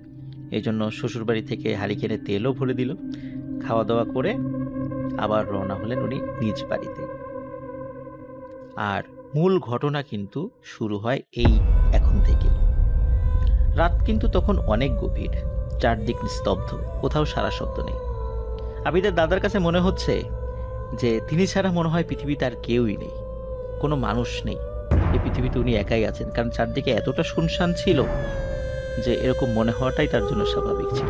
এই জন্য শ্বশুরবাড়ি থেকে হারিকেনে তেলও ভরে দিল। খাওয়া দাওয়া করে আবার রওনা হলেন উনি নিজ বাড়িতে। আর মূল ঘটনা কিন্তু শুরু হয় এই এখন থেকে। রাত কিন্তু তখন অনেক গভীর, চারদিক নিস্তব্ধ, কোথাও সারা শব্দ নেই। আবিদের দাদার কাছে মনে হচ্ছে যে তিনি ছাড়া মনে হয় পৃথিবীতে আর কেউই নেই, কোনো মানুষ নেই, এই পৃথিবীতে উনি একাই আছেন। কারণ চারদিকে এতটা শুনশান ছিল যে এরকম মনে হওয়াটাই তার জন্য স্বাভাবিক ছিল।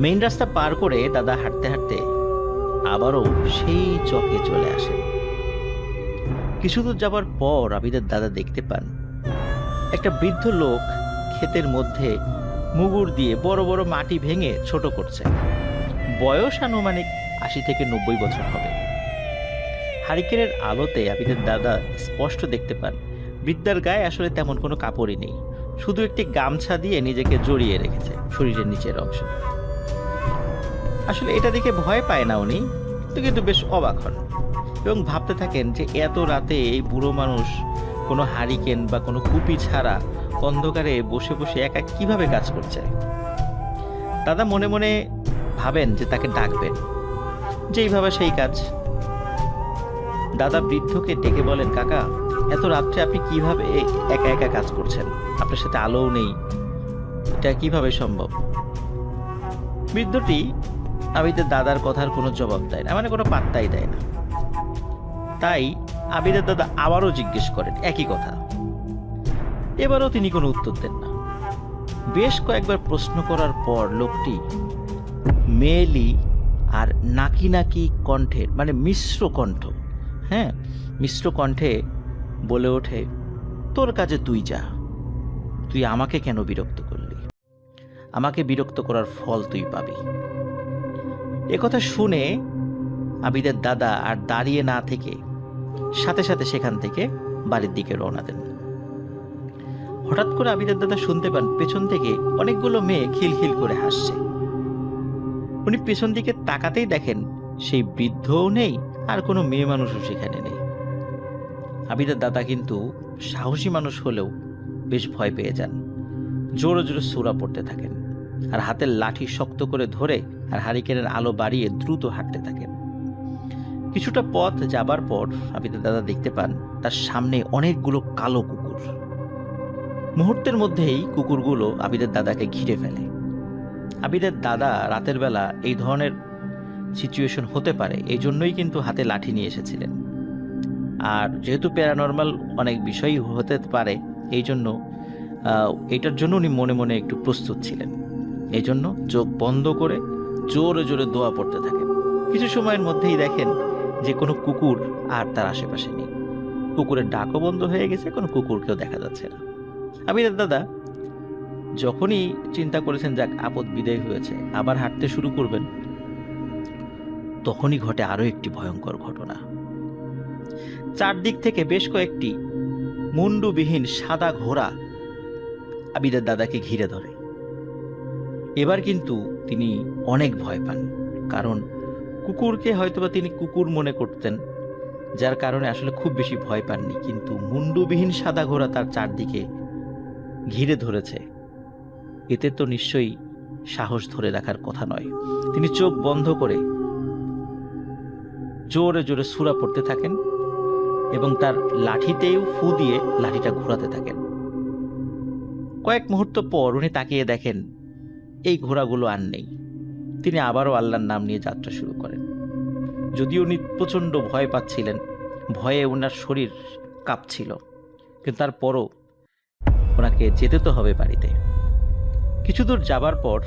মেইন রাস্তা পার করে দাদা হাঁটতে হাঁটতে আবারও সেই চকে চলে আসেন। কিছু দূর যাবার পর আবিদের দাদা দেখতে পান একটা বৃদ্ধ লোক ক্ষেতের মধ্যে মুগুর দিয়ে বড় বড় মাটি ভেঙে ছোট করছে। বয়স আনুমানিক 80 থেকে 90 বছর হবে। হারিকেনের আলোতে আবিদের দাদা স্পষ্ট দেখতে পান বৃদ্ধার গায়ে আসলে তেমন কোনো কাপড়ই নেই, শুধু একটি গামছা দিয়ে নিজেকে জড়িয়ে রেখেছে শরীরের নিচের অংশ। আসলে এটা দেখে ভয় পায় না উনি, কিন্তু বেশ অবাক হন এবং ভাবতে থাকেন যে এত রাতে এই বুড়ো মানুষ কোনো হারিকেন বা কোনো কুপি ছাড়া অন্ধকারে বসে বসে একা কিভাবে কাজ করছে। দাদা মনে মনে ভাবেন যে তাকে ডাকবেন, যেইভাবে সেই কাজ। দাদা বৃদ্ধকে ডেকে বলেন, কাকা, এত রাত্রে আপনি কিভাবে একা একা কাজ করছেন? আপনার সাথে আলোও নেই, এটা কিভাবে সম্ভব? বৃদ্ধটি আবিদের দাদার কথার কোনো জবাব দেয় না, মানে কোনো পাত্তাই দেয় না। তাই আবিদের দাদা আবারও জিজ্ঞেস করেন একই কথা। এবারও তিনি কোনো উত্তর দেন না। বেশ কয়েকবার প্রশ্ন করার পর লোকটি মেয়েলি আর নাকি নাকি কণ্ঠের, মানে মিশ্র কণ্ঠ, মিশ্র কণ্ঠে বলে ওঠে, তোর কাজে তুই যা, তুই আমাকে কেন বিরক্ত করলি? আমাকে বিরক্ত করার ফল তুই পাবি। একথা শুনে আবিদের দাদা আর দাঁড়িয়ে না থেকে সাথে সাথে সেখান থেকে বাড়ির দিকে রওনা দেন। হঠাৎ করে আবিদের দাদা শুনতে পান পেছন থেকে অনেকগুলো মেয়ে খিলখিল করে হাসছে। উনি পেছন দিকে তাকাতেই দেখেন সেই বৃদ্ধও নেই আর কোনো মেয়ে মানুষও সেখানে নেই। আবিদের দাদা কিন্তু সাহসী মানুষ হলেও বেশ ভয় পেয়ে যান, জোরে জোরে সূরা পড়তে থাকেন আর হাতের লাঠি শক্ত করে ধরে আর হারিকেনের আলো বাড়িয়ে দ্রুত হাঁটতে থাকেন। কিছুটা পথ যাবার পর আবিদের দাদা দেখতে পান তার সামনে অনেকগুলো কালো কুকুর। মুহূর্তের মধ্যেই কুকুরগুলো আবিদের দাদাকে ঘিরে ফেলে। আবিদের দাদা রাতের বেলা এই ধরনের সিচুয়েশন হতে পারে এই জন্যই কিন্তু হাতে লাঠি নিয়ে এসেছিলেন। আর যেহেতু প্যারানর্মাল অনেক বিষয়ই হতে পারে, এই জন্য এটার জন্য উনি মনে মনে একটু প্রস্তুত ছিলেন। এই জন্য চোখ বন্ধ করে জোরে জোরে দোয়া পড়তে থাকেন। কিছু সময়ের মধ্যেই দেখেন যে কোনো কুকুর আর তার আশেপাশে নেই। কুকুরের ডাকও বন্ধ হয়ে গেছে, কোনো কুকুরকেও দেখা যাচ্ছে না। আবিদের দাদা যখনই চিন্তা করেছেন যাক আপদ বিদায় হয়েছে, আবার হাঁটতে শুরু করবেন, তখনই ঘটে আরো একটি ভয়ঙ্কর ঘটনা। চারদিক থেকে বেশ কয়েকটি মুন্ডুবিহীন সাদা ঘোড়া আবিদের দাদাকে ঘিরে ধরে এবার কিন্তু তিনি অনেক ভয় পান, কারণ কুকুরকে হয়তোবা তিনি কুকুর মনে করতেন, যার কারণে আসলে খুব বেশি ভয় পাননি। কিন্তু মুন্ডবিহীন সাদা ঘোড়া তার চারদিকে ঘিরে ধরেছে, এতে তো নিশ্চয়ই সাহস ধরে রাখার কথা নয়। তিনি চোখ বন্ধ করে জোরে জোরে সূরা পড়তে থাকেন এবং তার লাঠিতেও ফু দিয়ে লাঠিটা ঘোরাতে থাকেন। কয়েক মুহূর্ত পর উনি তাকিয়ে দেখেন এই ঘোড়াগুলো আর নেই। তিনি আবারও আল্লাহর নাম নিয়ে যাত্রা শুরু করেন। যদিও উনি প্রচণ্ড ভয় পাচ্ছিলেন, ভয়ে ওনার শরীর কাঁপছিল, কিন্তু তারপরও ওনাকে যেতে তো হবে বাড়িতে। কিছু দূর যাবার পর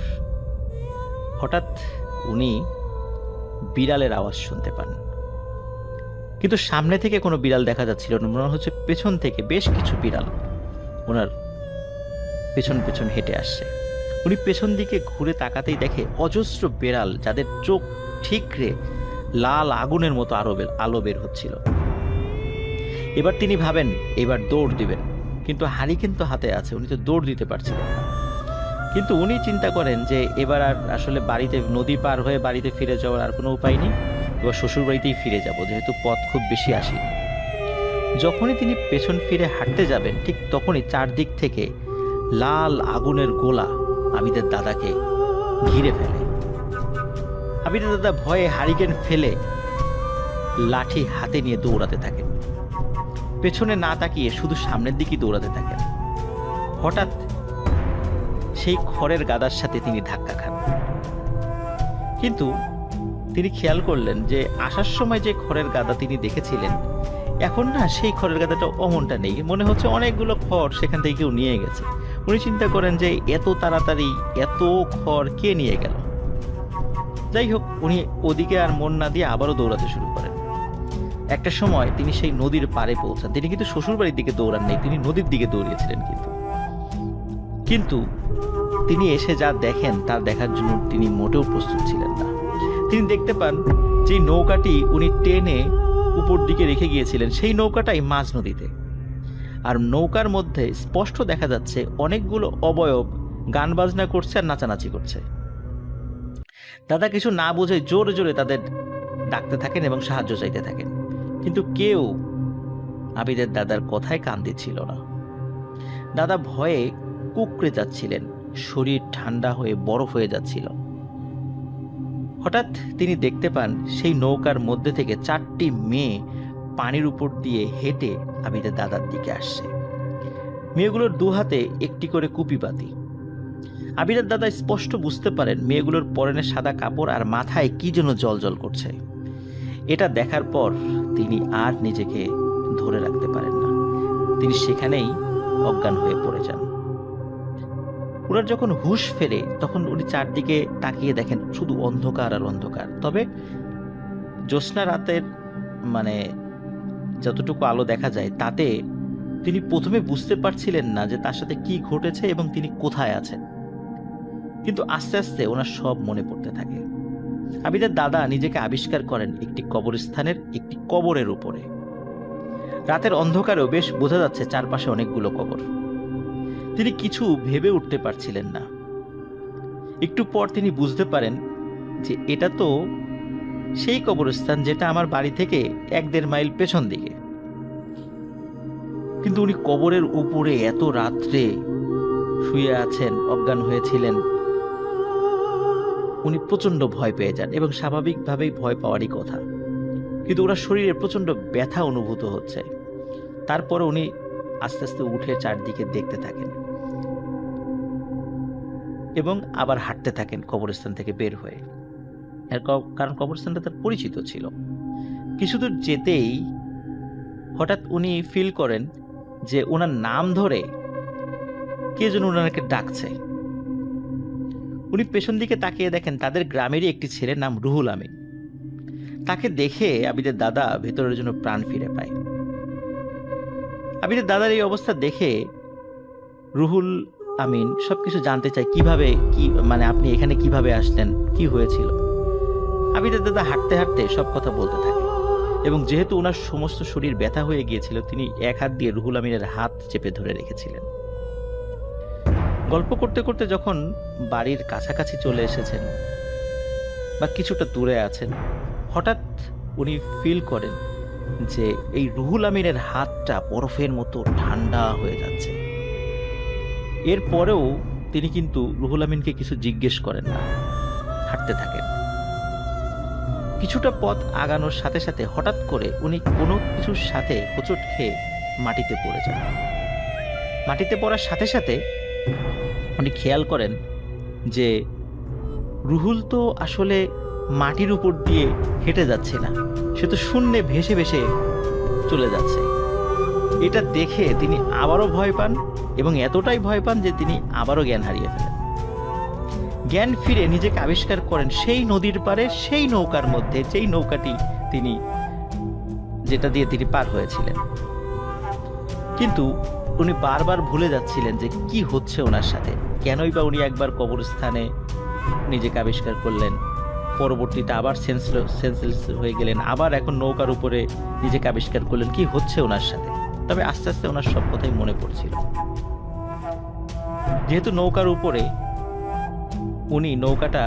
হঠাৎ উনি বিড়ালের আওয়াজ শুনতে পান, কিন্তু সামনে থেকে কোনো বিড়াল দেখা যাচ্ছিল না। মনে হচ্ছে পেছন থেকে বেশ কিছু বিড়াল ওনার পেছন পেছন হেঁটে আসছে। উনি পেছন দিকে ঘুরে তাকাতেই দেখে অজস্র বিড়াল, যাদের চোখ ঠিকরে লাল আগুনের মতো আলো বের হচ্ছিল। এবার তিনি ভাবেন এবার দৌড় দিবেন, কিন্তু হারিকেন তো হাতে আছে, উনি তো দৌড় দিতে পারছিলেন না। কিন্তু উনি চিন্তা করেন যে এবার আর আসলে বাড়িতে, নদী পার হয়ে বাড়িতে ফিরে যাওয়ার আর কোনো উপায় নেই, এবার শ্বশুর বাড়িতেই ফিরে যাব, যেহেতু পথ খুব বেশি আসেনি। যখনই তিনি পেছন ফিরে হাঁটতে যাবেন, ঠিক তখনই চারদিক থেকে লাল আগুনের গোলা আবিদের দাদাকে ঘিরে ফেলে। আবিদের দাদা ভয়ে হারিকেন ফেলে লাঠি হাতে নিয়ে দৌড়াতে থাকেন। পেছনে না তাকিয়ে শুধু সামনের দিকেই দৌড়াতে থাকেন। হঠাৎ সেই খড়ের গাদার সাথে তিনি ধাক্কা খান, কিন্তু তিনি খেয়াল করলেন যে আসার সময় যে খড়ের গাদা তিনি দেখেছিলেন, এখন না সেই খড়ের গাদাটা অমনটা নেই। মনে হচ্ছে অনেকগুলো খড় সেখান থেকে কেউ নিয়ে গেছে। উনি চিন্তা করেন যে এত তাড়াতাড়ি এত খড় কে নিয়ে গেল। যাই হোক, উনি ওদিকে আর মন না দিয়ে আবারও দৌড়াতে শুরু করেন। একটা সময় তিনি সেই নদীর পাড়ে পৌঁছান। তিনি কিন্তু শ্বশুর বাড়ির দিকে দৌড়ান নাই, তিনি নদীর দিকে দৌড়িয়েছিলেন। কিন্তু তিনি এসে যা দেখেন তার দেখার জন্য তিনি মোটেও প্রস্তুত ছিলেন না। তিনি দেখতে পান যে নৌকাটি উনি টেনে উপর দিকে রেখে গিয়েছিলেন, সেই নৌকাটাই মাঝ নদীতে। আর নৌকার মধ্যে স্পষ্ট দেখা যাচ্ছে অনেকগুলো অবয়ব গান বাজনা করছে আর নাচানাচি করছে। দাদা কিছু না বুঝে জোরে জোরে তাদের ডাকতে থাকেন এবং সাহায্য চাইতে থাকেন, কিন্তু কেউ আবিদের দাদার কথায় কান দিচ্ছিল না। দাদা ভয়ে কুঁকড়ে যাচ্ছিলেন, শরীর ঠান্ডা হয়ে বরফ হয়ে যাচ্ছিল। হঠাৎ তিনি দেখতে পান সেই নৌকার মধ্যে থেকে 4টি মেয়ে পানির উপর দিয়ে হেঁটে আবিদের দাদার দিকে আসছে। মেয়েগুলোর দু হাতে একটি করে কুপিবাতি। আবিদের দাদা স্পষ্ট বুঝতে পারেন মেয়েগুলোর পরনে সাদা কাপড় আর মাথায় কি যেন জলজল করছে। এটা দেখার পর তিনি আর নিজেকে ধরে রাখতে পারেন না, তিনি সেখানেই অজ্ঞান হয়ে পড়ে যান। ওনার যখন হুঁশ ফেরে তখন উনি চারদিকে তাকিয়ে দেখেন শুধু অন্ধকার আর অন্ধকার। তবে জ্যোৎস্না রাতের যতটুকু আলো দেখা যায় তাতে তিনি প্রথমে বুঝতে পারছিলেন না যে তার সাথে কি ঘটেছে এবং তিনি কোথায় আছেন, কিন্তু আস্তে আস্তে ওনার সব মনে পড়তে থাকে। আবিদের দাদা নিজেকে আবিষ্কার করেন একটি কবরস্থানের একটি কবরের উপরে। রাতের অন্ধকারেও বেশ বোঝা যাচ্ছে চারপাশে অনেকগুলো কবর। তিনি কিছু ভেবে উঠতে পারছিলেন না। একটু পর তিনি বুঝতে পারেন যে এটা তো সেই কবরস্থান যেটা আমার বাড়ি থেকে 1-1.5 মাইল পেছন দিকে। কিন্তু উনি কবরের উপরে এত রাত্রে শুয়ে আছেন, অজ্ঞান হয়েছিলেন। উনি প্রচন্ড ভয় পেয়ে যান এবং স্বাভাবিকভাবেই ভয় পাওয়ারই কথা, কিন্তু ওনার শরীরে প্রচন্ড ব্যথা অনুভূত হচ্ছে। তারপরে উনি আস্তে আস্তে উঠে চারদিকে দেখতে থাকেন এবং আবার হাঁটতে থাকেন কবরস্থান থেকে বের হয়ে, কারণ কবরস্থানটা তার পরিচিত ছিল। কিছুদূর যেতেই হঠাৎ উনি ফিল করেন যে ওনার নাম ধরে কে যেন ওনাকে ডাকছে। উনি পেছন দিকে তাকিয়ে দেখেন তাদের গ্রামেরই একটি ছেলে, নাম রুহুল আমিন। তাকে দেখে আবিদের দাদা ভেতরের জন্য প্রাণ ফিরে পায়। আবিদের দাদার এই অবস্থা দেখে রুহুল আমিন সবকিছু জানতে চায়, কিভাবে আপনি এখানে কিভাবে আসলেন, কি হয়েছিল। আবিদের দাদা হাঁটতে হাঁটতে সব কথা বলতে থাকে এবং যেহেতু ওনার সমস্ত শরীর ব্যথা হয়ে গিয়েছিল তিনি এক হাত দিয়ে রুহুল আমিনের হাত চেপে ধরে রেখেছিলেন। গল্প করতে করতে যখন বাড়ির কাছাকাছি চলে এসেছেন বা কিছুটা দূরে আছেন, হঠাৎ উনি ফিল করেন যে এই রুহুল আমিনের হাতটা বরফের মতো ঠান্ডা হয়ে যাচ্ছে। এরপরেও তিনি কিন্তু রুহুল আমিনকে কিছু জিজ্ঞেস করেন না, হাঁটতে থাকেন। কিছুটা পথ আগানোর সাথে সাথে হঠাৎ করে উনি কোনো কিছুর সাথে হোঁচট খেয়ে মাটিতে পড়ে যান। মাটিতে পড়ার সাথে সাথে উনি খেয়াল করেন যে রুহুল তো আসলে মাটির উপর দিয়ে হেঁটে যাচ্ছে না, সে তো শূন্যে ভেসে ভেসে চলে যাচ্ছে। এটা দেখে তিনি আবারও ভয় পান এবং এতটাই ভয় পান যে তিনি আবারও জ্ঞান হারিয়ে ফেলেন। জ্ঞান ফিরে নিজেকে আবিষ্কার করেন সেই নদীর পাড়ে, সেই নৌকার মধ্যে, যেই নৌকাটি যেটা দিয়ে তিনি পার হয়েছিলেন। কিন্তু উনি বারবার ভুলে যাচ্ছিলেন যে কি হচ্ছে ওনার সাথে, কেনই বা উনি একবার কবরস্থানে নিজেকে আবিষ্কার করলেন, পরবর্তীতে আবার সেন্সলেস হয়ে গেলেন, আবার এখন নৌকার উপরে নিজেকে আবিষ্কার করলেন, কি হচ্ছে ওনার সাথে। তবে আস্তে আস্তে ওনার সব কথাই মনে পড়ছিল। যেহেতু নৌকার উপরে, উনি নৌকাটা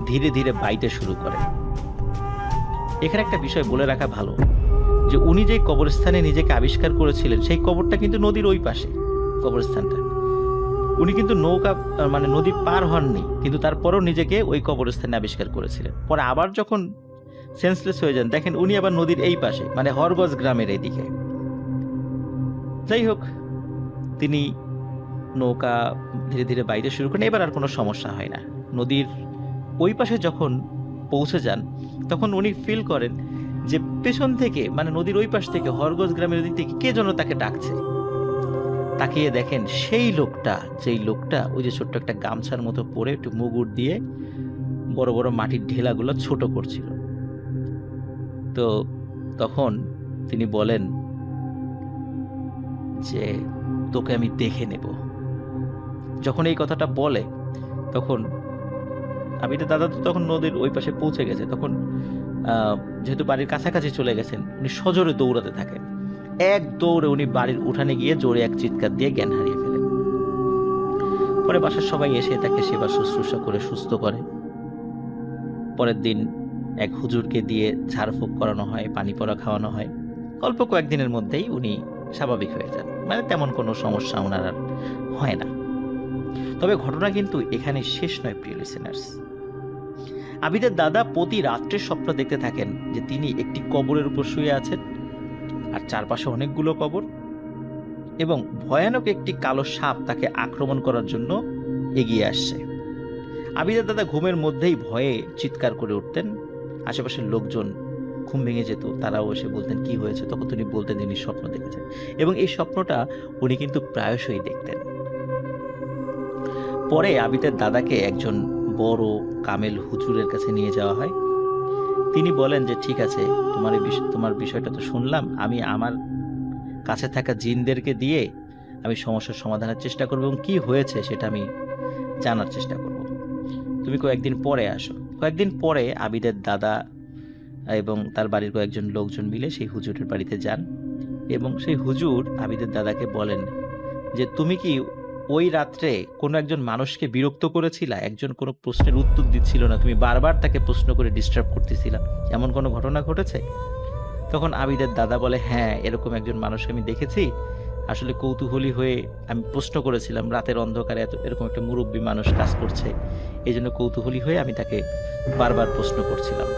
ধীরে ধীরে বাইতে শুরু করেন। এখানে একটা বিষয় বলে রাখা ভালো যে উনি যে কবরস্থানে নিজেকে আবিষ্কার করেছিলেন সেই কবরটা কিন্তু নদীর ওই পাশে, কবরস্থানটা। উনি কিন্তু নদী পার হননি, কিন্তু তারপরও নিজেকে ওই কবরস্থানে আবিষ্কার করেছিলেন। পরে আবার যখন সেন্সলেস হয়ে যান, দেখেন উনি আবার নদীর এই পাশে, মানে হরগজ গ্রামের এইদিকে। যাই হোক, তিনি নৌকা ধীরে ধীরে বাইতে শুরু করেন। এবার আর কোনো সমস্যা হয় না। নদীর ওই পাশে যখন পৌঁছে যান, তখন উনি ফিল করেন যে পেছন থেকে, মানে নদীর ওই পাশ থেকে, হরগজ গ্রামের দিক থেকে কে যেন তাকে ডাকছে। তাকিয়ে দেখেন সেই লোকটা, যেই লোকটা ওই যে ছোট্ট একটা গামছার মতো পরে একটু মুগুর দিয়ে বড় বড় মাটির ঢেলাগুলো ছোট করছিল। তো তখন তিনি বলেন যে তোকে আমি দেখে নেব। যখন এই কথাটা বলে, তখন আবিদের দাদা তো তখন নদীর ওই পাশে পৌঁছে গেছে। তখন যেহেতু বাড়ির কাছাকাছি চলে গেছেন, উনি সজোরে দৌড়াতে থাকেন। এক দৌড়ে উনি বাড়ির উঠানে গিয়ে জোরে এক চিৎকার দিয়ে জ্ঞান হারিয়ে ফেলেন। পরে বাসার সবাই এসে তাকে সেবা শুশ্রূষা করে সুস্থ করে। পরের দিন এক হুজুরকে দিয়ে ঝাড়ফুঁক করানো হয়, পানি পড়া খাওয়ানো হয়। অল্প কয়েকদিনের মধ্যেই উনি স্বাভাবিক হয়ে যান, মানে তেমন কোনো সমস্যা ওনার আর হয় না। তবে ঘটনা কিন্তু এখানে শেষ নয়, প্রিয় লিসেনার্স। আবিদের দাদা প্রতি রাত্রে স্বপ্ন দেখতে থাকেন যে তিনি একটি কবরের উপর শুয়ে আছেন, আর চারপাশে অনেকগুলো কবর, এবং ভয়ানক একটি কালো সাপ তাকে আক্রমণ করার জন্য এগিয়ে আসছে। আবিদের দাদা ঘুমের মধ্যেই ভয়ে চিৎকার করে উঠতেন। আশেপাশের লোকজন ঘুম ভেঙে যেত, তারাও এসে বলতেন কি হয়েছে। তখন তিনি বলতেন তিনি স্বপ্ন দেখেছেন, এবং এই স্বপ্নটা উনি কিন্তু প্রায়শই দেখতেন। পরে আবিদের দাদাকে একজন বড় কামেল হুজুরের কাছে নিয়ে যাওয়া হয়। তিনি বলেন যে ঠিক আছে, তোমার বিষয়টা তো শুনলাম, আমি আমার কাছে থাকা জিনদেরকে দিয়ে আমি সমস্যার সমাধানের চেষ্টা করব এবং কি হয়েছে সেটা আমি জানার চেষ্টা করব। তুমি কয়েকদিন পরে আসো। কয়েকদিন পরে আবিদের দাদা এবং তার বাড়ির কয়েকজন লোকজন মিলে সেই হুজুরের বাড়িতে যান, এবং সেই হুজুর আবিদের দাদাকে বলেন যে তুমি কি ওই রাত্রে কোনো একজন মানুষকে বিরক্ত করেছিলা, একজন কোনো প্রশ্নের উত্তর দিচ্ছিল না, তুমি বারবার তাকে প্রশ্ন করে ডিস্টার্ব করতেছিলা, এমন কোনো ঘটনা ঘটেছে? তখন আবিদের দাদা বলে হ্যাঁ, এরকম একজন মানুষকে আমি দেখেছি। আসলে কৌতূহলী হয়ে আমি প্রশ্ন করেছিলাম, রাতের অন্ধকারে এরকম একটা মুরব্বী মানুষ কাজ করছে, এই জন্য কৌতূহলী হয়ে আমি তাকে বারবার প্রশ্ন করছিলাম।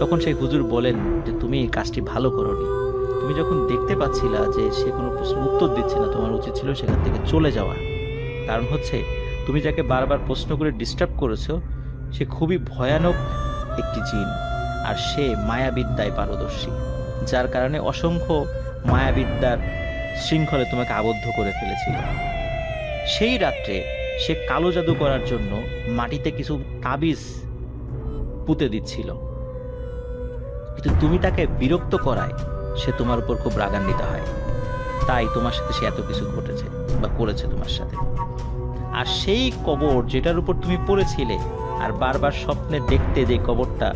তখন সেই হুজুর বলেন যে তুমি এই কাজটি ভালো করোনি। তুমি যখন দেখতে পাচ্ছিলা যে সে কোনো প্রশ্নের উত্তর দিচ্ছে না, তোমার উচিত ছিল সেখান থেকে চলে যাওয়া। কারণ হচ্ছে তুমি যাকে বারবার প্রশ্ন করে ডিস্টার্ব করেছো সে খুবই ভয়ানক একটি জিন, আর সে মায়াবিদ্যায় পারদর্শী, যার কারণে অসংখ্য মায়াবিদ্যার শৃঙ্খলে তোমাকে আবদ্ধ করে ফেলেছিল। সেই রাত্রে সে কালো জাদু করার জন্য মাটিতে কিছু তাবিজ পুঁতে দিচ্ছিল, কিন্তু তুমি তাকে বিরক্ত করায় সে তোমার উপর খুব রাগান্বিত হয়, তাই তোমার সাথে সে এত কিছু ঘটেছে বা করেছে তোমার সাথে। আর সেই কবর যেটার উপর তুমি পড়েছিলে আর বারবার স্বপ্নে দেখতে যে কবরটা,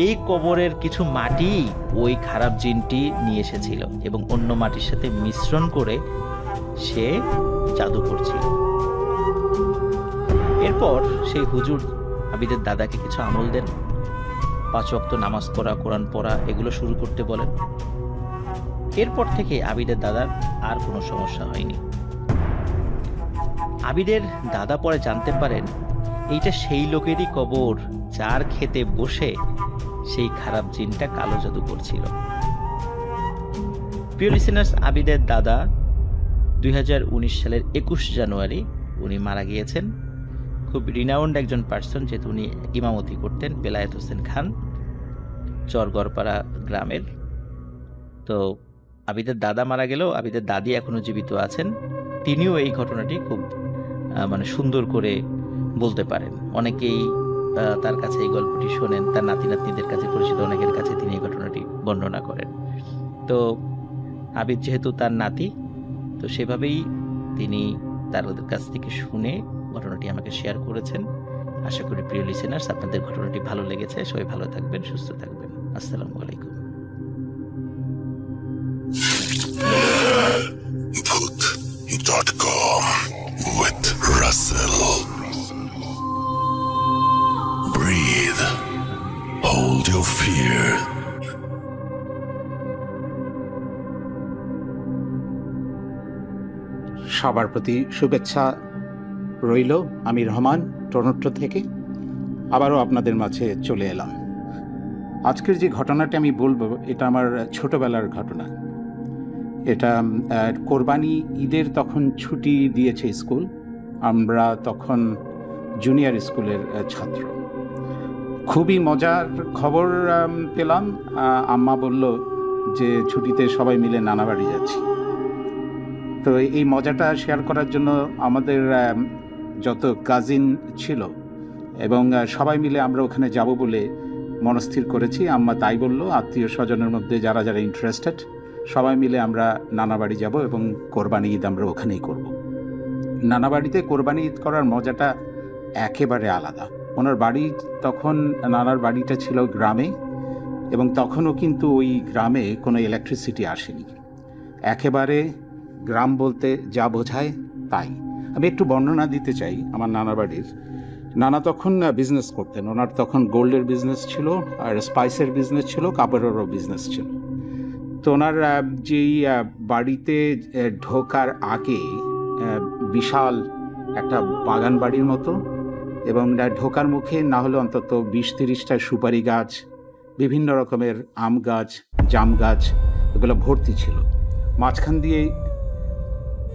এই কবরের কিছু মাটি ওই খারাপ জিনটি নিয়ে এসেছিল এবং অন্য মাটির সাথে মিশ্রণ করে সে জাদু করছিল। এরপর সেই হুজুর আবিদের দাদাকে কিছু আমল দেন, 5 ওয়াক্ত নামাজ পড়া, কোরআন পড়া এগুলো শুরু করতে বলেন। এরপর থেকে আবিদের দাদার আর কোনো সমস্যা হয়নি। আবিদের দাদা পরে জানতে পারেন এইটা সেই লোকেরই কবর যার খেতে বসে সেই খারাপ জিনটা কালো জাদু করছিল। প্রিয় লিসেনার্স, আবিদের দাদা 2019 সালের 21 জানুয়ারি উনি মারা গিয়েছেন। খুব রিনাউন্ড একজন পার্সন, যেহেতু উনি ইমামতি করতেন, বেলায়েত হোসেন খান, চরগড়পাড়া গ্রামের। তো আবিদের দাদা মারা গেলেও আবিদের দাদি এখনো জীবিত আছেন। তিনিও এই ঘটনাটি খুব সুন্দর করে বলতে পারেন। অনেকেই তার কাছে এই গল্পটি শোনেন, তার নাতি নাতনিদের কাছে, পরিচিত অনেকের কাছে তিনি এই ঘটনাটি বর্ণনা করেন। তো আবিদ যেহেতু তার নাতি, তো সেভাবেই তিনি তার কাছ থেকে শুনে ঘটনাটি আমাকে শেয়ার করেছেন। আশা করি প্রিয় লিসেনার্স আপনাদের ঘটনাটি ভালো লেগেছে। সবাই ভালো থাকবেন, সুস্থ থাকবেন। আসসালামু আলাইকুম। Bhoot.com with Russell. Breathe. Hold your fear. সবার প্রতি শুভেচ্ছা রইল। আমি রহমান, টরন্টো থেকে আবারও আপনাদের মাঝে চলে এলাম। আজকের যে ঘটনাটি আমি বলবো, এটা আমার ছোটবেলার ঘটনা। এটা কোরবানি ঈদের তখন ছুটি দিয়েছে স্কুল, আমরা তখন জুনিয়র স্কুলের ছাত্র। খুবই মজার খবর পেলাম। আম্মা বলল যে ছুটিতে সবাই মিলে নানা বাড়ি যাচ্ছি। তো এই মজাটা শেয়ার করার জন্য আমাদের যত কাজিন ছিল এবং সবাই মিলে আমরা ওখানে যাব বলে মনস্থির করেছি। আম্মা তাই বলল, আত্মীয় স্বজনের মধ্যে যারা যারা ইন্টারেস্টেড সবাই মিলে আমরা নানা বাড়ি যাব এবং কোরবানি ঈদ আমরা ওখানেই করব। নানা বাড়িতে কোরবানি ঈদ করার মজাটা একেবারে আলাদা। ওনার বাড়ি তখন, নানার বাড়িটা ছিল গ্রামে, এবং তখনও কিন্তু ওই গ্রামে কোনো ইলেকট্রিসিটি আসেনি। একেবারে গ্রাম বলতে যা বোঝায় তাই। আমি একটু বর্ণনা দিতে চাই আমার নানার বাড়ির। নানা তখন বিজনেস করতেন। ওনার তখন গোল্ডের বিজনেস ছিল, আর স্পাইসের বিজনেস ছিল, কাপড়েরও বিজনেস ছিল। তো ওনার যেই বাড়িতে ঢোকার আগে বিশাল একটা বাগান বাড়ির মতো, এবং ঢোকার মুখে না হলে অন্তত 20-30টা সুপারি গাছ, বিভিন্ন রকমের আম গাছ, জাম গাছ, এগুলো ভর্তি ছিল। মাঝখান দিয়ে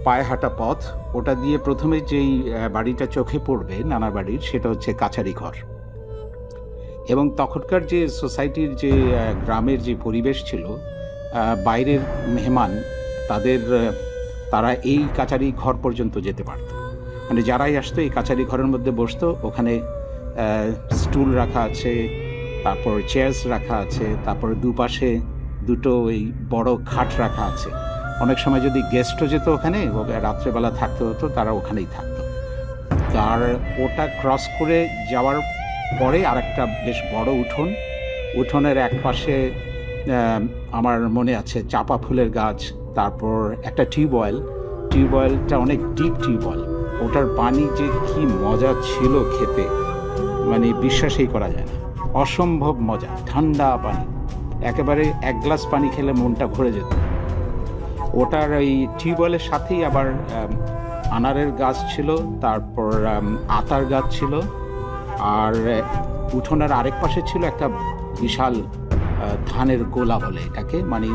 পায়ে হাঁটা পথ, ওটা দিয়ে প্রথমে যেই বাড়িটা চোখে পড়বে নানার বাড়ির, সেটা হচ্ছে কাছারি ঘর। এবং তখনকার যে সোসাইটির যে গ্রামের যে পরিবেশ ছিল, বাইরের মেহমান তারা এই কাছারি ঘর পর্যন্ত যেতে পারত। মানে যারাই আসতো এই কাছারি ঘরের মধ্যে বসতো। ওখানে স্টুল রাখা আছে, তারপর চেয়ার্স রাখা আছে, তারপর দুপাশে দুটো ওই বড় খাট রাখা আছে। অনেক সময় যদি গেস্টও যেত ওখানে, রাত্রেবেলা থাকতে হতো, তারা ওখানেই থাকতো। আর ওটা ক্রস করে যাওয়ার পরে আরেকটা বেশ বড় উঠোন। উঠোনের এক পাশে আমার মনে আছে চাপা ফুলের গাছ, তারপর একটা টিউবওয়েলটা অনেক ডিপ টিউবওয়েল। ওটার পানি যে কি মজা ছিল খেতে, মানে বিশ্বাসই করা যায় না। অসম্ভব মজা, ঠান্ডা পানি, একেবারে এক গ্লাস পানি খেলে মনটা ভরে যেত। ওটার ওই টিউবওয়েলের সাথেই আবার আনারের গাছ ছিল, তারপর আতার গাছ ছিল, আর উঠোনের আরেক পাশে ছিল একটা বিশাল ধানের গোলা বলে এটাকে, মানে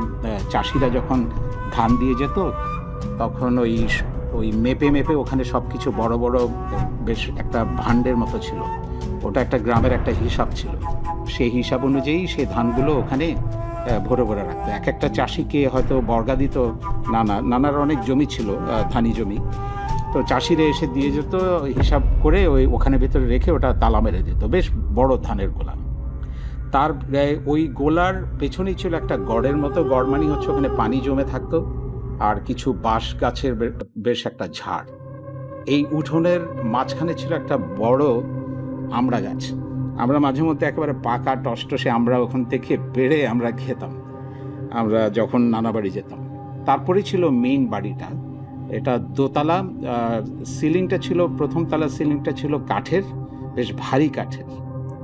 চাষিরা যখন ধান দিয়ে যেত তখন ওই মেপে ওখানে সব কিছু বড় বড় বেশ একটা ভাণ্ডের মতো ছিল। ওটা একটা গ্রামের একটা হিসাব ছিল। সেই হিসাব অনুযায়ী সেই ধানগুলো ওখানে ভরে ভরে রাখতো। এক একটা চাষিকে হয়তো বর্গা দিত। নানার অনেক জমি ছিল, ধানি জমি। তো চাষিরা এসে দিয়ে যেত, হিসাব করে ওখানে ভেতরে রেখে ওটা তালা মেরে দিত। বেশ বড় ধানের গোলা। তার ওই গোলার পেছনেই ছিল একটা গড়ের মতো। গড় মানে হচ্ছে ওখানে পানি জমে থাকতো, আর কিছু বাঁশ গাছের বেশ একটা ঝাড়। এই উঠোনের মাঝখানে ছিল একটা বড় আমড়া গাছ। আমরা মাঝে মধ্যে একেবারে পাকা টসটসে আমরা ওখান থেকে পেড়ে আমরা খেতাম, আমরা যখন নানা বাড়ি যেতাম। তারপরে ছিল মেইন বাড়িটা, এটা দোতলা। সিলিংটা ছিল, প্রথম তলার সিলিংটা ছিল কাঠের, বেশ ভারী কাঠের।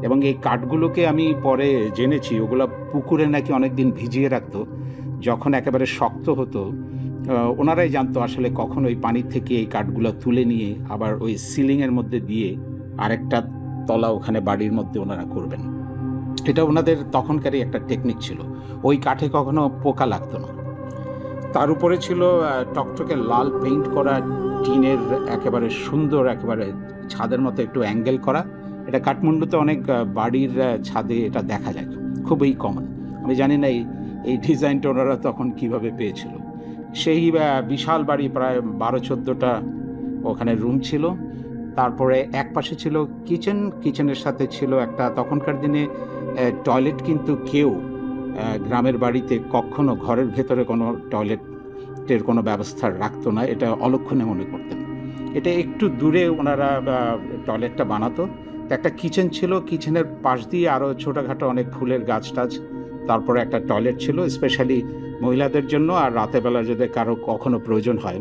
এবং এই কাঠগুলোকে আমি পরে জেনেছি ওগুলো পুকুরে নাকি অনেকদিন ভিজিয়ে রাখতো। যখন একেবারে শক্ত হতো, ওনারাই জানতো আসলে কখন ওই পানির থেকে এই কাঠগুলো তুলে নিয়ে আবার ওই সিলিংয়ের মধ্যে দিয়ে আরেকটা তলা ওখানে বাড়ির মধ্যে ওনারা করবেন। এটা ওনাদের তখনকারই একটা টেকনিক ছিল। ওই কাঠে কখনো পোকা লাগতো না। তার উপরে ছিল টকটকে লাল পেইন্ট করা টিনের একেবারে সুন্দর, একেবারে ছাদের মতো একটু অ্যাঙ্গেল করা। এটা কাঠমান্ডুতে অনেক বাড়ির ছাদে এটা দেখা যায়, খুবই কমন। আমি জানি না এই ডিজাইনটা ওনারা তখন কিভাবে পেয়েছিল। সেই বিশাল বাড়ি, প্রায় 12-14টা ওখানে রুম ছিল। তারপরে এক পাশে ছিল কিচেন, কিচেনের সাথে ছিল একটা, তখনকার দিনে টয়লেট কিন্তু কেউ গ্রামের বাড়িতে কখনো ঘরের ভেতরে কোনো টয়লেটের কোনো ব্যবস্থা রাখতো না, এটা অলক্ষণে মনে করতেন। এটা একটু দূরে ওনারা টয়লেটটা বানাতো। একটা কিচেন ছিল, কিচেনের পাশ দিয়ে আরও ছোটোখাটো অনেক ফুলের গাছ টাছ। তারপরে একটা টয়লেট ছিল স্পেশালি মহিলাদের জন্য, আর রাতের বেলা যদি কারো কখনো প্রয়োজন হয়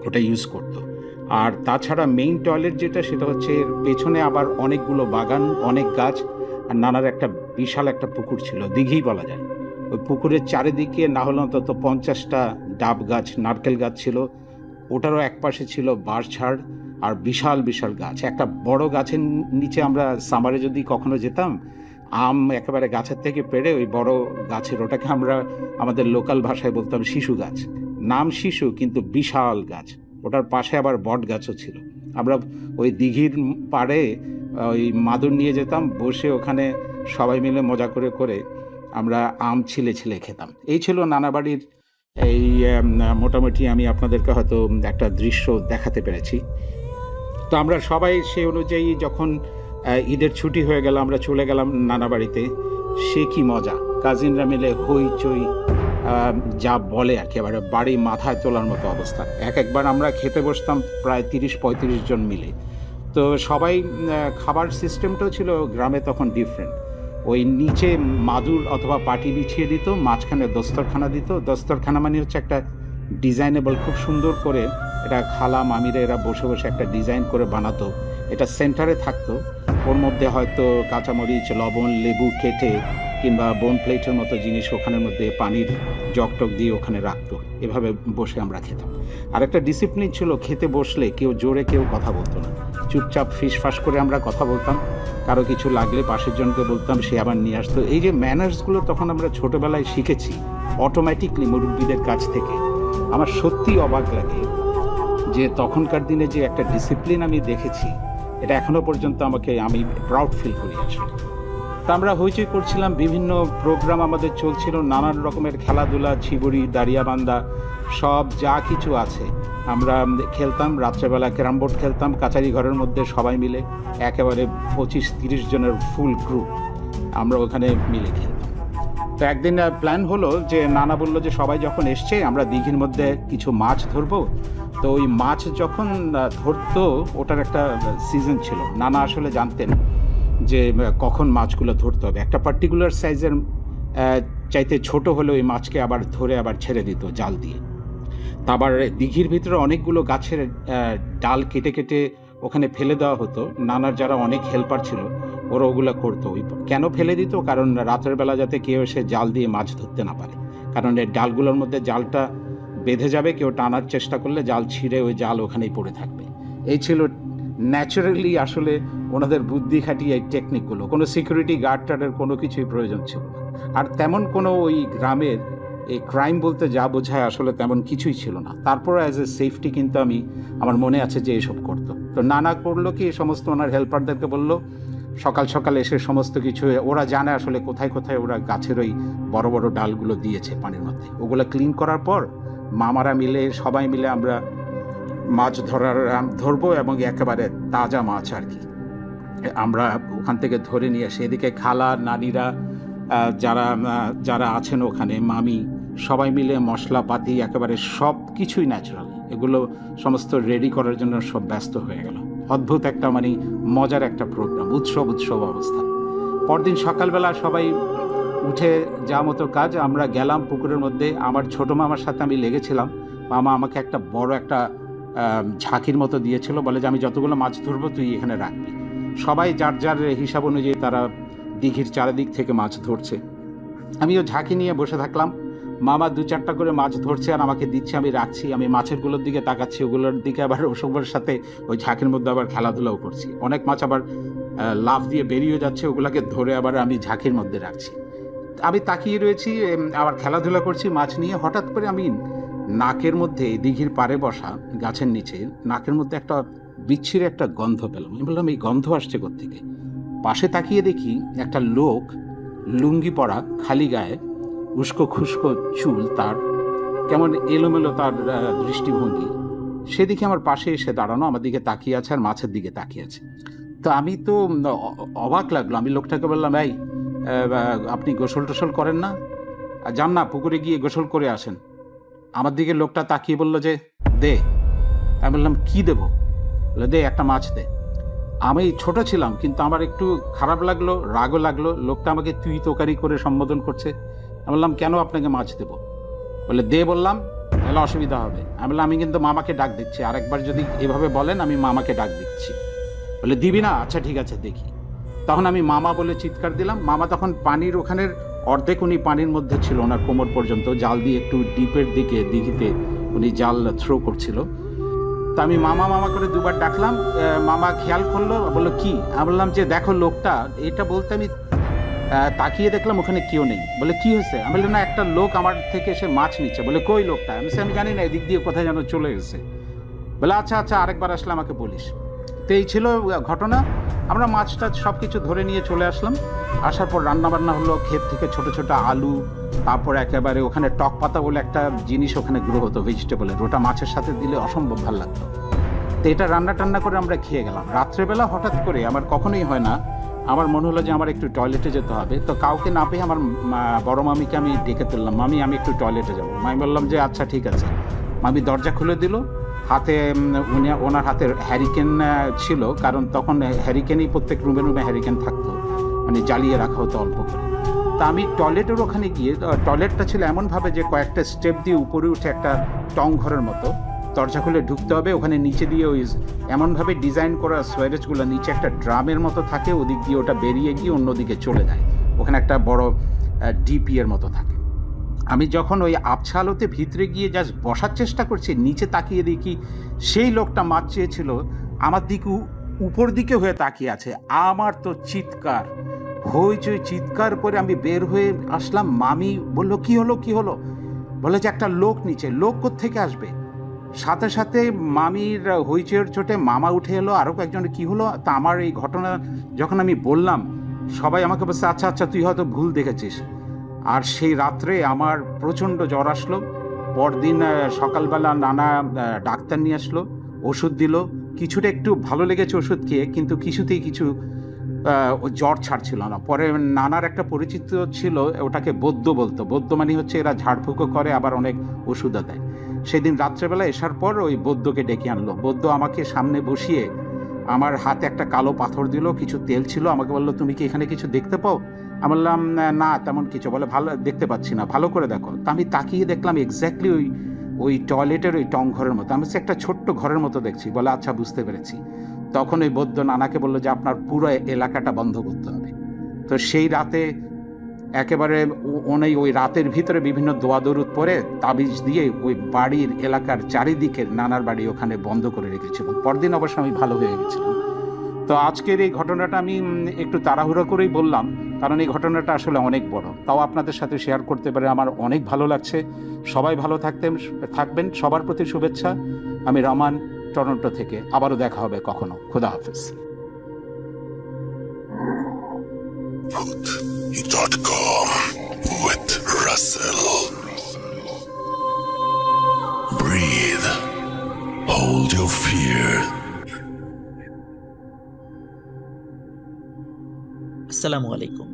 ওটা ইউজ করতো। আর তাছাড়া মেইন টয়লেট যেটা, সেটা হচ্ছে পেছনে আবার অনেকগুলো বাগান, অনেক গাছ, আর নানার একটা বিশাল একটা পুকুর ছিল, দিঘি বলা যায়। ওই পুকুরের চারিদিকে না হলে অন্তত 50টা ডাব গাছ, নারকেল গাছ ছিল। ওটারও এক পাশে ছিল বাঁশঝাড় আর বিশাল বিশাল গাছ। একটা বড় গাছের নিচে আমরা সামারে যদি কখনো যেতাম, আম একেবারে গাছের থেকে পেড়ে ওই বড় গাছের, ওটাকে আমরা আমাদের লোকাল ভাষায় বলতাম শিশু গাছ। নাম শিশু, কিন্তু বিশাল গাছ। ওটার পাশে আবার বট গাছও ছিল। আমরা ওই দিঘির পাড়ে ওই মাদুর নিয়ে যেতাম, বসে ওখানে সবাই মিলে মজা করে করে আমরা আম ছিলে ছিলে খেতাম। এই ছিল নানা বাড়ির এই মোটামুটি আমি আপনাদেরকে হয়তো একটা দৃশ্য দেখাতে পেরেছি। তো আমরা সবাই সেই অনুযায়ী যখন ঈদের ছুটি হয়ে গেল, আমরা চলে গেলাম নানা বাড়িতে। সে কি মজা, কাজিনরা মিলে হইচই, যা বলে আর কি, এবারে বাড়ি মাথায় তোলার মতো অবস্থা। একবার আমরা খেতে বসতাম প্রায় 30-35 জন মিলে। তো সবাই খাবার সিস্টেমটাও ছিল গ্রামে তখন ডিফারেন্ট। ওই নিচে মাদুর অথবা পাটি বিছিয়ে দিত, মাঝখানে দস্তরখানা দিত। দস্তরখানা মানে হচ্ছে একটা ডিজাইনেবল, খুব সুন্দর করে এটা খালা মামিরা এরা বসে বসে একটা ডিজাইন করে বানাতো। এটা সেন্টারে থাকতো, ওর মধ্যে হয়তো কাঁচামরিচ, লবণ, লেবু কেটে কিংবা বোন প্লেটের মতো জিনিস ওখানের মধ্যে পানির জগটক দিয়ে ওখানে রাখতো। এভাবে বসে আমরা খেতাম। আর একটা ডিসিপ্লিন ছিল, খেতে বসলে কেউ জোরে কেউ কথা বলতো না, চুপচাপ ফিসফাস করে আমরা কথা বলতাম। কারো কিছু লাগলে পাশের জনকে বলতাম, সে আবার নিয়ে আসতো। এই যে ম্যানার্সগুলো তখন আমরা ছোটবেলায় শিখেছি অটোমেটিকলি মুরব্বীদের কাছ থেকে। আমার সত্যি অবাক লাগে যে তখনকার দিনে যে একটা ডিসিপ্লিন আমি দেখেছি, এটা এখনো পর্যন্ত আমি প্রাউড ফিল করি আসলে। তা আমরা হইচই করছিলাম, বিভিন্ন প্রোগ্রাম আমাদের চলছিল, নানান রকমের খেলাধুলা, ছিবুড়ি, দাঁড়িয়াবান্ধা, সব যা কিছু আছে আমরা খেলতাম। রাত্রেবেলা ক্যারাম বোর্ড খেলতাম কাচারি ঘরের মধ্যে সবাই মিলে, একেবারে 25-30 জনের ফুল গ্রুপ আমরা ওখানে মিলে খেলতাম। তো একদিন প্ল্যান হলো যে নানা বললো যে সবাই যখন এসছে আমরা দিঘির মধ্যে কিছু মাছ ধরবো। তো ওই মাছ যখন ধরতো, ওটার একটা সিজন ছিল। নানা আসলে জানতেন যে কখন মাছগুলো ধরতে হবে। একটা পার্টিকুলার সাইজের চাইতে ছোট হলে ওই মাছকে আবার ধরে আবার ছেড়ে দিত জাল দিয়ে। আবার দিঘির ভিতরে অনেকগুলো গাছের ডাল কেটে কেটে ওখানে ফেলে দেওয়া হতো। নানার যারা অনেক হেল্পার ছিল ওরা ওগুলো করতো। কেন ফেলে দিত? কারণ রাতের বেলা যাতে কেউ এসে জাল দিয়ে মাছ ধরতে না পারে, কারণ এই ডালগুলোর মধ্যে জালটা বেঁধে যাবে, কেউ টানার চেষ্টা করলে জাল ছিঁড়ে ওই জাল ওখানেই পড়ে থাকবে। এই ছিল ন্যাচারালি আসলে ওনাদের বুদ্ধি খাটিয়ে এই টেকনিকগুলো। কোনো সিকিউরিটি গার্ড টার্ডের কোনো কিছুই প্রয়োজন ছিল না। আর তেমন কোনো ওই গ্রামের এই ক্রাইম বলতে যা বোঝায় আসলে তেমন কিছুই ছিল না। তারপর অ্যাজ এ সেফটি কিন্তু আমার মনে আছে যে এসব করতো। তো নানা করলো কি, সমস্ত ওনার হেল্পারদেরকে বললো সকাল সকাল এসে সমস্ত কিছু, ওরা জানে আসলে কোথায় কোথায় ওরা গাছের ওই বড় বড় ডালগুলো দিয়েছে পানির মধ্যে, ওগুলো ক্লিন করার পর মামারা মিলে সবাই মিলে আমরা মাছ ধরবো, এবং একেবারে তাজা মাছ আর কি আমরা ওখান থেকে ধরে নিয়ে আসি। এদিকে খালা নানিরা যারা যারা আছেন ওখানে, মামি, সবাই মিলে মশলাপাতি একেবারে সব কিছুই ন্যাচারাল, এগুলো সমস্ত রেডি করার জন্য সব ব্যস্ত হয়ে গেল। অদ্ভুত একটা মজার একটা প্রোগ্রাম, উৎসব অবস্থা। পরদিন সকালবেলা সবাই উঠে যা মতো কাজ, আমরা গেলাম পুকুরের মধ্যে। আমার ছোট মামার সাথে আমি লেগেছিলাম, মামা আমাকে একটা বড় একটা ঝাঁকির মতো দিয়েছিল, বলে যে আমি যতগুলো মাছ ধরবো তুই এখানে রাখবি। সবাই যার যার হিসাব অনুযায়ী তারা দিঘির চারিদিক থেকে মাছ ধরছে, আমিও ঝাঁকি নিয়ে বসে থাকলাম। মামা 2-4টা করে মাছ ধরছে আর আমাকে দিচ্ছে, আমি রাখছি, আমি মাছেরগুলোর দিকে তাকাচ্ছি, ওগুলোর দিকে আবার ওসবের সাথে ওই ঝাঁকির মধ্যে আবার খেলাধুলাও করছি। অনেক মাছ আবার লাফ দিয়ে বেরিয়ে যাচ্ছে, ওগুলাকে ধরে আবার আমি ঝাঁকির মধ্যে রাখছি। আমি তাকিয়ে রয়েছি, আবার খেলাধুলা করছি মাছ নিয়ে। হঠাৎ করে আমি নাকের মধ্যে, দিঘির পাড়ে বসা গাছের নিচে নাকের মধ্যে একটা বিচ্ছিরি একটা গন্ধ পেলাম। আমি বললাম এই গন্ধ আসছে কোত্থেকে? পাশে তাকিয়ে দেখি একটা লোক, লুঙ্গি পরা, খালি গায়ে, উস্কো খুস্কো চুল, তার কেমন এলোমেলো তার দৃষ্টিভঙ্গি। সেদিকে আমার পাশে এসে দাঁড়ানো, আমার দিকে তাকিয়ে আছে আর মাছের দিকে তাকিয়ে আছে। তো আমি তো অবাক লাগলো। আমি লোকটাকে বললাম, এই আপনি গোসল টোসল করেন না? যান না, পুকুরে গিয়ে গোসল করে আসেন। আমার দিকে লোকটা তাকিয়ে বলল যে দে। আমি বললাম কি দেবো? বলে দে, একটা মাছ দে। আমি ছোট ছিলাম, কিন্তু আমার একটু খারাপ লাগলো, রাগও লাগলো। লোকটা আমাকে তুই তোকারি করে সম্বোধন করছে। আমি বললাম কেন আপনাকে মাছ দেবো? বলে দে বললাম, তাহলে অসুবিধা হবে। আমি বললাম আমি কিন্তু মামাকে ডাক দিচ্ছি, আরেকবার যদি এভাবে বলেন আমি মামাকে ডাক দিচ্ছি। বলে দিবি না? আচ্ছা ঠিক আছে দেখি। তখন আমি মামা বলে চিৎকার দিলাম। মামা তখন পানির ওখানের অর্ধেক উনি পানির মধ্যে ছিল, ওনার কোমর পর্যন্ত, জাল দিয়ে একটু ডিপের দিকে দিঘিতে উনি জাল থ্রো করছিল। তা আমি মামা মামা করে 2বার ডাকলাম। মামা খেয়াল করলো, বললো কি? আমি বললাম যে দেখো লোকটা, এটা বলতে আমি তাকিয়ে দেখলাম ওখানে কেউ নেই। বলে কি হয়েছে? আমি বললাম না, একটা লোক আমার থেকে এসে মাছ নিচ্ছে। বলে কই লোকটা? আমি জানি না, এদিক দিয়ে কোথায় যেন চলে গেছে। বলে আচ্ছা আচ্ছা, আরেকবার আসলে আমাকে বলিস। তো এই ছিল ঘটনা। আমরা মাছটা সব কিছু ধরে নিয়ে চলে আসলাম। আসার পর রান্না বান্না হলো, ক্ষেত থেকে ছোট ছোট আলু, তারপর একেবারে ওখানে টক পাতা বলে একটা জিনিস ওখানে গ্রো হতো ভেজিটেবলের, ওটা মাছের সাথে দিলে অসম্ভব ভালো লাগতো। তো এটা রান্না টান্না করে আমরা খেয়ে গেলাম। রাত্রেবেলা হঠাৎ করে, আমার কখনোই হয় না, আমার মনে হলো যে আমার একটু টয়লেটে যেতে হবে। তো কাউকে না পেয়ে আমার বড় মামিকে আমি ডেকে তুললাম, মামি আমি একটু টয়লেটে যাবো। মামি বললাম যে আচ্ছা ঠিক আছে। মামি দরজা খুলে দিল। হাতে ওনার হাতে হ্যারিকেন ছিল, কারণ তখন হ্যারিকেনই প্রত্যেক রুমে রুমে হ্যারিকেন থাকতো, মানে জ্বালিয়ে রাখা হতো অল্প করে। তা আমি টয়লেটের ওখানে গিয়ে, টয়লেটটা ছিল এমনভাবে যে কয়েকটা স্টেপ দিয়ে উপরে উঠে একটা টং ঘরের মতো, দরজা খুলে ঢুকতে হবে। ওখানে নিচে দিয়ে ওই এমনভাবে ডিজাইন করা সোয়ারেজগুলো, নিচে একটা ড্রামের মতো থাকে, ওদিক দিয়ে ওটা বেরিয়ে গিয়ে অন্যদিকে চলে যায়। ওখানে একটা বড় ডিপি এর মতো থাকে। আমি যখন ওই আবছা আলোতে ভিতরে গিয়ে জাস্ট বসার চেষ্টা করছি, নিচে তাকিয়ে দেখি সেই লোকটা মাছ চেয়েছিল আমার দিকে উপর দিকে হয়ে তাকিয়ে আছে। আমার তো চিৎকার, হইচই চিৎকার করে আমি বের হয়ে আসলাম। মামি বলল কি হলো কি হলো? বলে যে একটা লোক নিচে। লোক কোত্থেকে আসবে? সাথে সাথে মামির হইচইয়ের চোটে মামা উঠে এলো, আরও কয়েকজনের কি হলো। তা আমার এই ঘটনা যখন আমি বললাম, সবাই আমাকে বলছে আচ্ছা আচ্ছা তুই হয়তো ভুল দেখেছিস। আর সেই রাত্রে আমার প্রচণ্ড জ্বর আসলো। পরদিন সকালবেলা নানা ডাক্তার নিয়ে আসলো, ওষুধ দিল, কিছুটা একটু ভালো লেগেছে ওষুধ খেয়ে, কিন্তু কিছুতেই কিছু জ্বর ছাড়ছিল না। পরে নানার একটা পরিচিত ছিল, ওটাকে বৈদ্য বলতো। বৈদ্য মানে হচ্ছে এরা ঝাড়ফুঁকো করে, আবার অনেক ওষুধও দেয়। সেদিন রাত্রেবেলা এসার পর ওই বৈদ্যকে ডেকে আনলো। বৈদ্য আমাকে সামনে বসিয়ে আমার হাতে একটা কালো পাথর দিল, কিছু তেল ছিল, আমাকে বললো তুমি কি এখানে কিছু দেখতে পাও? আমি বললাম না তেমন কিছু। বলে ভালো দেখতে পাচ্ছি না, ভালো করে দেখো। তা আমি তাকিয়ে দেখলাম এক্স্যাক্টলি ওই টয়লেটের ওই টং ঘরের মতো। আমি একটা ছোট্ট ঘরের মতো দেখছি। বলে আচ্ছা বুঝতে পেরেছি। তখন ওই বৈদ্য নানাকে বললো যে আপনার পুরো এলাকাটা বন্ধ করতে হবে। তো সেই রাতে একেবারে ওই রাতের ভিতরে বিভিন্ন দোয়া দরুদ পরে তাবিজ দিয়ে ওই বাড়ির এলাকার চারিদিকে, নানার বাড়ি ওখানে বন্ধ করে রেখেছিল। পরদিন অবশ্য আমি ভালো হয়ে গেছিলাম। তো আজকের এই ঘটনাটা আমি একটু তাড়াহুড়ো করেই বললাম, কারণ এই ঘটনাটা আসলে অনেক বড়। তাও আপনাদের সাথে শেয়ার করতে পারে আমার অনেক ভালো লাগছে। সবাই ভালো থাকবেন, সবার প্রতি শুভেচ্ছা। আমি রহমান, টরন্টো থেকে। আবারও দেখা হবে কখনো। খোদা হাফেজ। Food.com with Russell. Breathe. Hold your fear. আসসালামু আলাইকুম।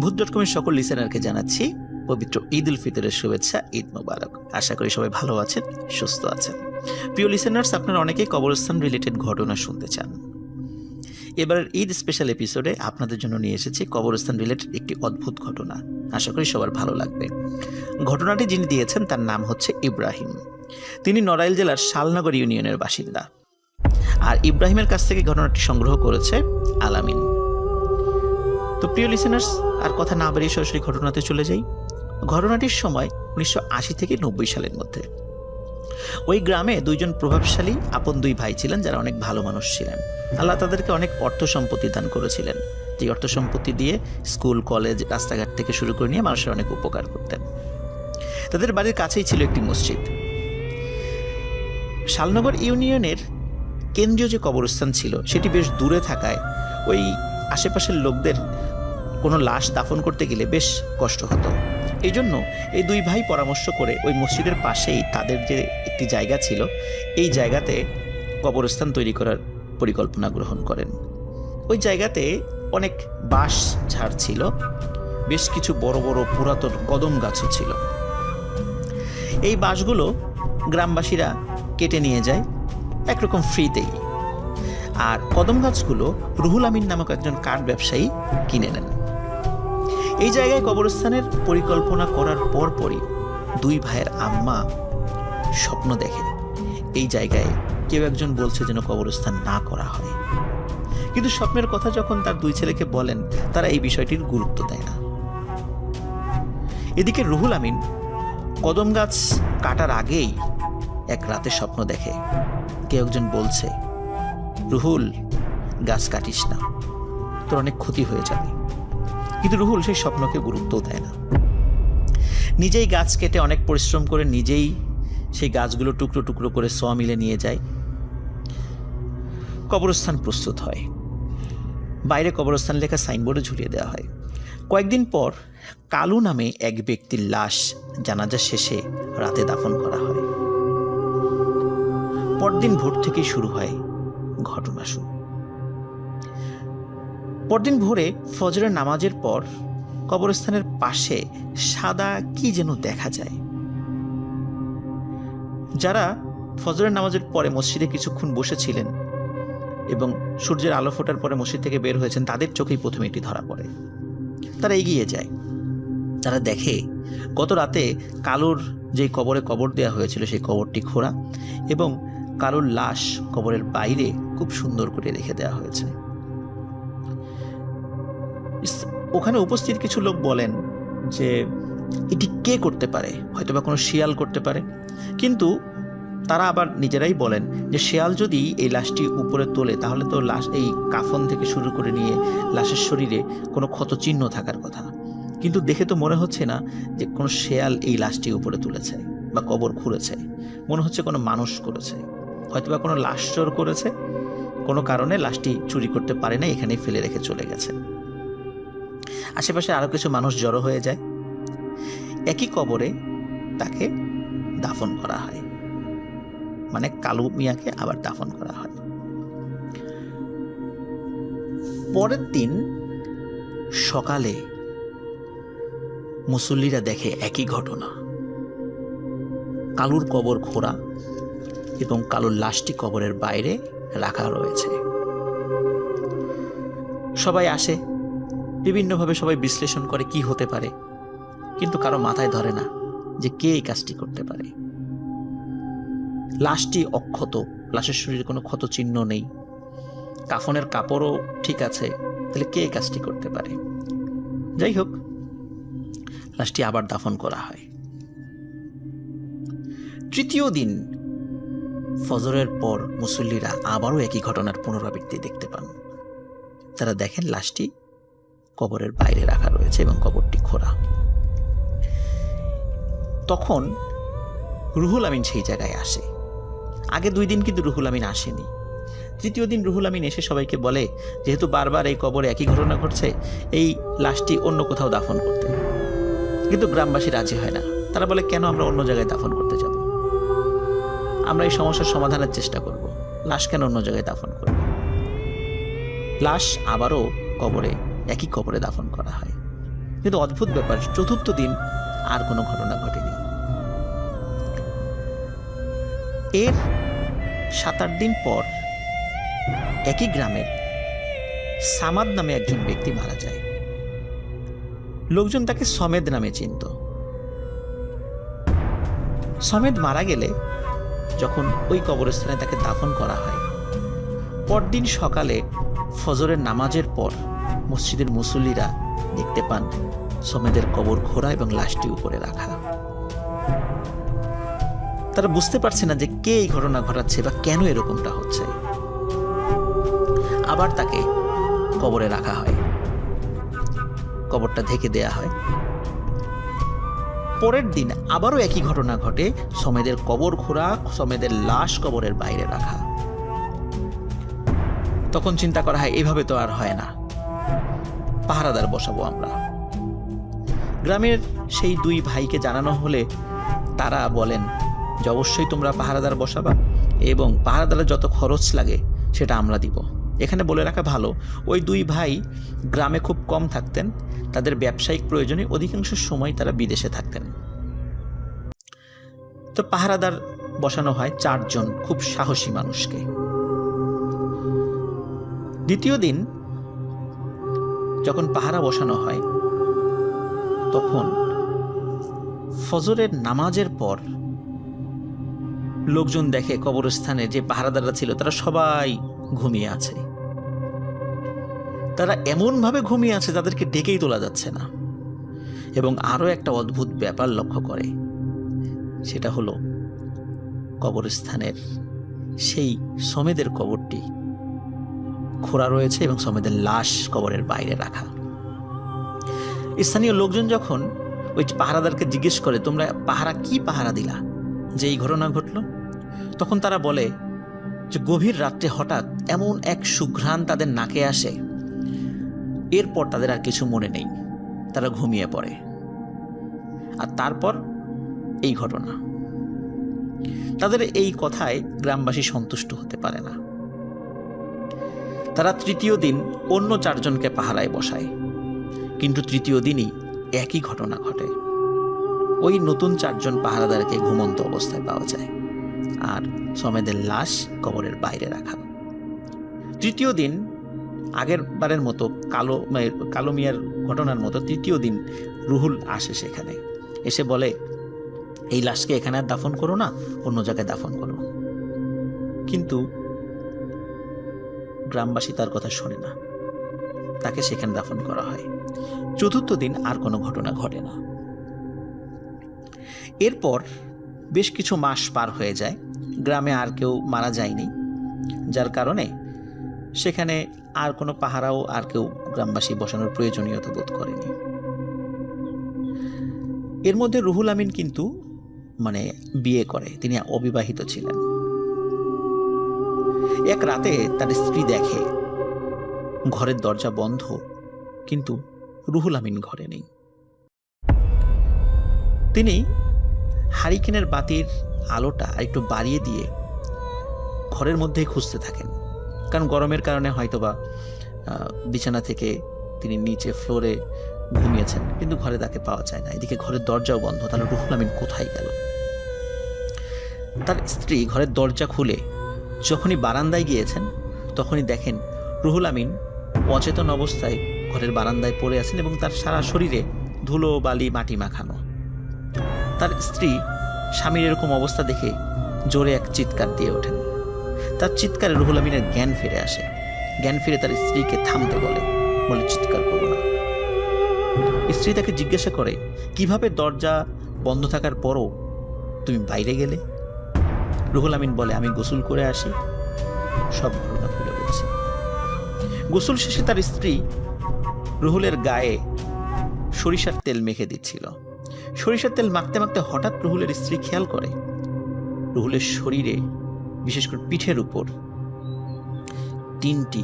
ভূত.com-এর সকল লিসেনারকে জানাচ্ছি পবিত্র ঈদ উল ফিতরের শুভেচ্ছা। ঈদ মোবারক। আশা করি সবাই ভালো আছেন, সুস্থ আছেন। প্রিয় লিসেনার্স, আপনারা অনেকেই কবরস্থান রিলেটেড ঘটনা শুনতে চান। এবারের ঈদ স্পেশাল এপিসোডে আপনাদের জন্য নিয়ে এসেছি কবরস্থান রিলেটেড একটি অদ্ভুত ঘটনা। আশা করি সবার ভালো লাগবে। ঘটনাটি যিনি দিয়েছেন তার নাম হচ্ছে ইব্রাহিম। তিনি নড়াইল জেলার শালনগর ইউনিয়নের বাসিন্দা। আর ইব্রাহিমের কাছ থেকে ঘটনাটি সংগ্রহ করেছে আলামিন। তো প্রিয় লিসেনার্স, আর কথা না বাড়িয়ে সরাসরি ঘটনাতে চলে যাই। ঘটনাটির সময় 1980 থেকে 90 সালের মধ্যে। ওই গ্রামে দুইজন প্রভাবশালী আপন দুই ভাই ছিলেন, যারা অনেক ভালো মানুষ ছিলেন। আল্লাহ তাদেরকে অনেক অর্থ সম্পত্তি দান করেছিলেন, যে অর্থ সম্পত্তি দিয়ে স্কুল, কলেজ, রাস্তাঘাট থেকে শুরু করে নিয়ে মানুষের অনেক উপকার করতেন। তাদের বাড়ির কাছেই ছিল একটি মসজিদ। শালনগর ইউনিয়নের কেন্দ্রীয় যে কবরস্থান ছিল সেটি বেশ দূরে থাকায় ওই আশেপাশের লোকদের কোনো লাশ দাফন করতে গেলে বেশ কষ্ট হতো। এই জন্য এই দুই ভাই পরামর্শ করে ওই মসজিদের পাশেই তাদের যে একটি জায়গা ছিল, এই জায়গাতে কবরস্থান তৈরি করার পরিকল্পনা গ্রহণ করেন। ওই জায়গাতে অনেক বাঁশ ঝাড় ছিল, বেশ কিছু বড় বড় পুরাতন কদম গাছও ছিল। এই বাঁশগুলো গ্রামবাসীরা কেটে নিয়ে যায় একরকম ফ্রিতেই। আর কদম গাছগুলো রুহুল আমিন নামক একজন কাঠ ব্যবসায়ী কিনে নেন। এই জায়গায় কবরস্থানের পরিকল্পনা করার পরপরই দুই ভাইয়ের আম্মা স্বপ্ন দেখেন এই জায়গায় কেউ একজন বলছে যেন কবরস্থান না করা হয়। কিন্তু স্বপ্নের কথা যখন তার দুই ছেলেকে বলেন, তারা এই বিষয়টির গুরুত্ব দেয় না। এদিকে রুহুল আমিন কদম গাছ কাটার আগেই এক রাতে স্বপ্ন দেখে কেউ একজন বলছে, রুহুল, গাছ কাটিস না, তোর অনেক ক্ষতি হয়ে যাবে। কিন্তু রুহুল সেই স্বপ্নকে গুরুত্বও দেয় না। নিজেই গাছ কেটে অনেক পরিশ্রম করে নিজেই সেই গাছগুলো টুকরো টুকরো করে মিলে নিয়ে যায়। কবরস্থান প্রস্তুত হয়। বাইরে কবরস্থান লেখা সাইনবোর্ডে ঝুলিয়ে দেওয়া হয়। কয়েকদিন পর কালু নামে এক ব্যক্তির লাশ জানাজা শেষে রাতে দাফন করা হয়। পরদিন ভোর থেকেই শুরু হয় ঘটনা। পরদিন ভোরে ফজরের নামাজের পর কবরস্থানের পাশে সাদা কি যেন দেখা যায়। যারা ফজরের নামাজের পরে মসজিদে কিছুক্ষণ বসেছিলেন এবং সূর্যের আলো ফোটার পরে মসজিদ থেকে বের হয়েছেন, তাদের চোখেই প্রথমে এটি ধরা পড়ে। তারা এগিয়ে যায়। তারা দেখে গত রাতে কালুর যে কবরে কবর দেওয়া হয়েছিল সেই কবরটি খোঁড়া এবং কালুর লাশ কবরের বাইরে খুব সুন্দর করে রেখে দেওয়া হয়েছে। ওখানে উপস্থিত কিছু লোক বলেন যে এটি কে করতে পারে, হয়তো বা কোনো শিয়াল করতে পারে। কিন্তু তারা আবার নিজেরাই বলেন যে শিয়াল যদি এই লাশটি উপরে তোলে তাহলে তো লাশ, এই কাফন থেকে শুরু করে নিয়ে লাশের শরীরে কোনো ক্ষত চিহ্ন থাকার কথা। কিন্তু দেখে তো মনে হচ্ছে না যে কোনো শিয়াল এই লাশটি উপরে তুলেছে বা কবর খুঁড়েছে। মনে হচ্ছে কোনো মানুষ করেছে, হয়তো বা কোনো লাশ চোর করেছে, কোনো কারণে লাশটি চুরি করতে পারে না, এখানেই ফেলে রেখে চলে গেছে। আশেপাশে আরো কিছু মানুষ জড়ো হয়ে যায়। একই কবরে তাকে দাফন করা হয়, মানে কালু মিয়াকে আবার দাফন করা হয়। পরের দিন সকালে মুসল্লিরা দেখে একই ঘটনা। কালুর কবর খোঁড়া এবং কালুর লাশটি কবরের বাইরে রাখা রয়েছে। সবাই আসে, বিভিন্নভাবে সবাই বিশ্লেষণ করে কি হতে পারে, কিন্তু কারো মাথায় ধরে না যে কে এই কাজটি করতে পারে। লাশটি অক্ষত, লাশের শরীরে কোনো ক্ষত চিহ্ন নেই, কাফনের কাপড়ও ঠিক আছে, তাহলে কে এই কাজটি করতে পারে? যাই হোক, লাশটি আবার দাফন করা হয়। তৃতীয় দিন ফজরের পর মুসল্লিরা আবারও একই ঘটনার পুনরাবৃত্তি দেখতে পান। তারা দেখেন লাশটি কবরের বাইরে রাখা রয়েছে এবং কবরটি খোঁড়া। তখন রুহুল আমিন সেই জায়গায় আসে। আগে 2 দিন কিন্তু রুহুল আমিন আসেনি। তৃতীয় দিন রুহুল আমিন এসে সবাইকে বলে, যেহেতু বারবার এই কবরে একই ঘটনা ঘটছে, এই লাশটি অন্য কোথাও দাফন করতে। কিন্তু গ্রামবাসী রাজি হয় না। তারা বলে, কেন আমরা অন্য জায়গায় দাফন করতে যাব? আমরা এই সমস্যার সমাধানের চেষ্টা করব, লাশ কেন অন্য জায়গায় দাফন করব? লাশ আবারও একই কবরে দাফন করা হয়। কিন্তু অদ্ভুত ব্যাপার, চতুর্থ দিন আর কোনো ঘটনা ঘটেনি। এর 7-8 দিন পর একই গ্রামের সামাদ নামে একজন ব্যক্তি মারা যায়। লোকজন তাকে সমেদ নামে চিনত। সমেদ মারা গেলে যখন ওই কবরস্থানে তাকে দাফন করা হয়, পরদিন সকালে ফজরের নামাজের পর মসজিদের মুসল্লিরা দেখতে পান সমেদের কবর খোঁড়া এবং লাশটি উপরে রাখা। তারা বুঝতে পারছে না যে কে এই ঘটনা ঘটাচ্ছে বা কেন এরকমটা হচ্ছে। আবার তাকে কবরে রাখা হয়, কবরটা ঢেকে দেয়া হয়। পরের দিন আবারও একই ঘটনা ঘটে, সমেদের কবর খোঁড়া, সমেদের লাশ কবরের বাইরে রাখা। তখন চিন্তা করা হয় এভাবে তো আর হয় না, পাহারাদার বসাবো আমরা। গ্রামের সেই দুই ভাইকে জানানো হলে তারা বলেন যে অবশ্যই তোমরা পাহারাদার বসাবা এবং পাহারাদারের যত খরচ লাগে সেটা আমরা দিব। এখানে বলে রাখা ভালো, ওই দুই ভাই গ্রামে খুব কম থাকতেন, তাদের ব্যবসায়িক প্রয়োজনে অধিকাংশ সময় তারা বিদেশে থাকতেন। তো পাহারাদার বসানো হয় 4 জন খুব সাহসী মানুষকে। দ্বিতীয় দিন যখন পাহারা বসানো হয়, তখন ফজরের নামাজের পর লোকজন দেখে কবরস্থানে যে পাহারাদাররা ছিল তারা সবাই ঘুমিয়ে আছে। তারা এমন ভাবে ঘুমিয়ে আছে তাদেরকে ডেকেই তোলা যাচ্ছে না। এবং আরো একটা অদ্ভুত ব্যাপার লক্ষ্য করে, সেটা হলো কবরস্থানের সেই সমেদের কবরটি খোঁড়া রয়েছে এবং সমেদের লাশ কবরের বাইরে রাখা। স্থানীয় লোকজন যখন ওই পাহারাদারকে জিজ্ঞেস করে তোমরা কি পাহারা দিলা যে এই ঘটনা ঘটল, তখন তারা বলে যে গভীর রাত্রে হঠাৎ এমন এক সুঘ্রাণ তাদের নাকে আসে, এরপর তাদের আর কিছু মনে নেই, তারা ঘুমিয়ে পড়ে। আর তারপর এই ঘটনা। তাদের এই কথায় গ্রামবাসী সন্তুষ্ট হতে পারে না। তারা তৃতীয় দিন অন্য 4 জনকে পাহারায় বসায়, কিন্তু তৃতীয় দিনই একই ঘটনা ঘটে। ওই নতুন 4 জন পাহারাদারকে ঘুমন্ত অবস্থায় পাওয়া যায় আর সমেদের লাশ কবরের বাইরে রাখা। তৃতীয় দিন আগের বারের মতো কালো মিয়ার ঘটনার মতো তৃতীয় দিন রুহুল আসে সেখানে, এসে বলে এই লাশকে এখানে আর দাফন করো না, অন্য জায়গায় দাফন করো। কিন্তু গ্রামবাসী তার কথা শোনে না, তাকে সেখানে দাফন করা হয়। চতুর্থ দিন আর কোনো ঘটনা ঘটে না। এরপর বেশ কিছু মাস পার হয়ে যায়, গ্রামে আর কেউ মারা যায়নি, যার কারণে সেখানে আর কোনো পাহারাও আর কেউ গ্রামবাসী বসানোর প্রয়োজনীয়তা বোধ করেনি। এর মধ্যে রুহুল আমিন কিন্তু বিয়ে করে, তিনি অবিবাহিত ছিলেন। এক রাতে তার স্ত্রী দেখে ঘরের দরজা বন্ধ, কিন্তু রুহুল আমিন ঘরে নেই। তিনি হারিকেনের বাতির আলোটা একটু বাড়িয়ে দিয়ে ঘরের মধ্যেই খুঁজতে থাকেন, কারণ গরমের কারণে হয়তোবা বিছানা থেকে তিনি নিচে ফ্লোরে ঘুমিয়েছেন, কিন্তু ঘরে তাকে পাওয়া যায় না। এদিকে ঘরের দরজাও বন্ধ, তাহলে রুহুল আমিন কোথায় গেল? তার স্ত্রী ঘরের দরজা খুলে যখনই বারান্দায় গিয়েছেন, তখনই দেখেন রুহুল আমিন অচেতন অবস্থায় ঘরের বারান্দায় পড়ে আছেন এবং তার সারা শরীরে ধুলো বালি মাটি মাখানো। তার স্ত্রী স্বামীর এরকম অবস্থা দেখে জোরে এক চিৎকার দিয়ে ওঠেন। তার চিৎকারে রুহুল আমিনের জ্ঞান ফিরে আসে। জ্ঞান ফিরে তার স্ত্রীকে থামতে বলে চিৎকার করো না। স্ত্রী তাকে জিজ্ঞাসা করে কিভাবে দরজা বন্ধ থাকার পরও তুমি বাইরে গেলে? রুহুল আমিন বলে আমি গোসল করে আসি, সব ঘটনা খুলে বলছি। গোসল শেষে তার স্ত্রী রুহুলের গায়ে সরিষার তেল মেখে দিচ্ছিল। সরিষার তেল মাখতে মাখতে হঠাৎ রুহুলের স্ত্রী খেয়াল করে রুহুলের শরীরে, বিশেষ করে পিঠের উপর 3টি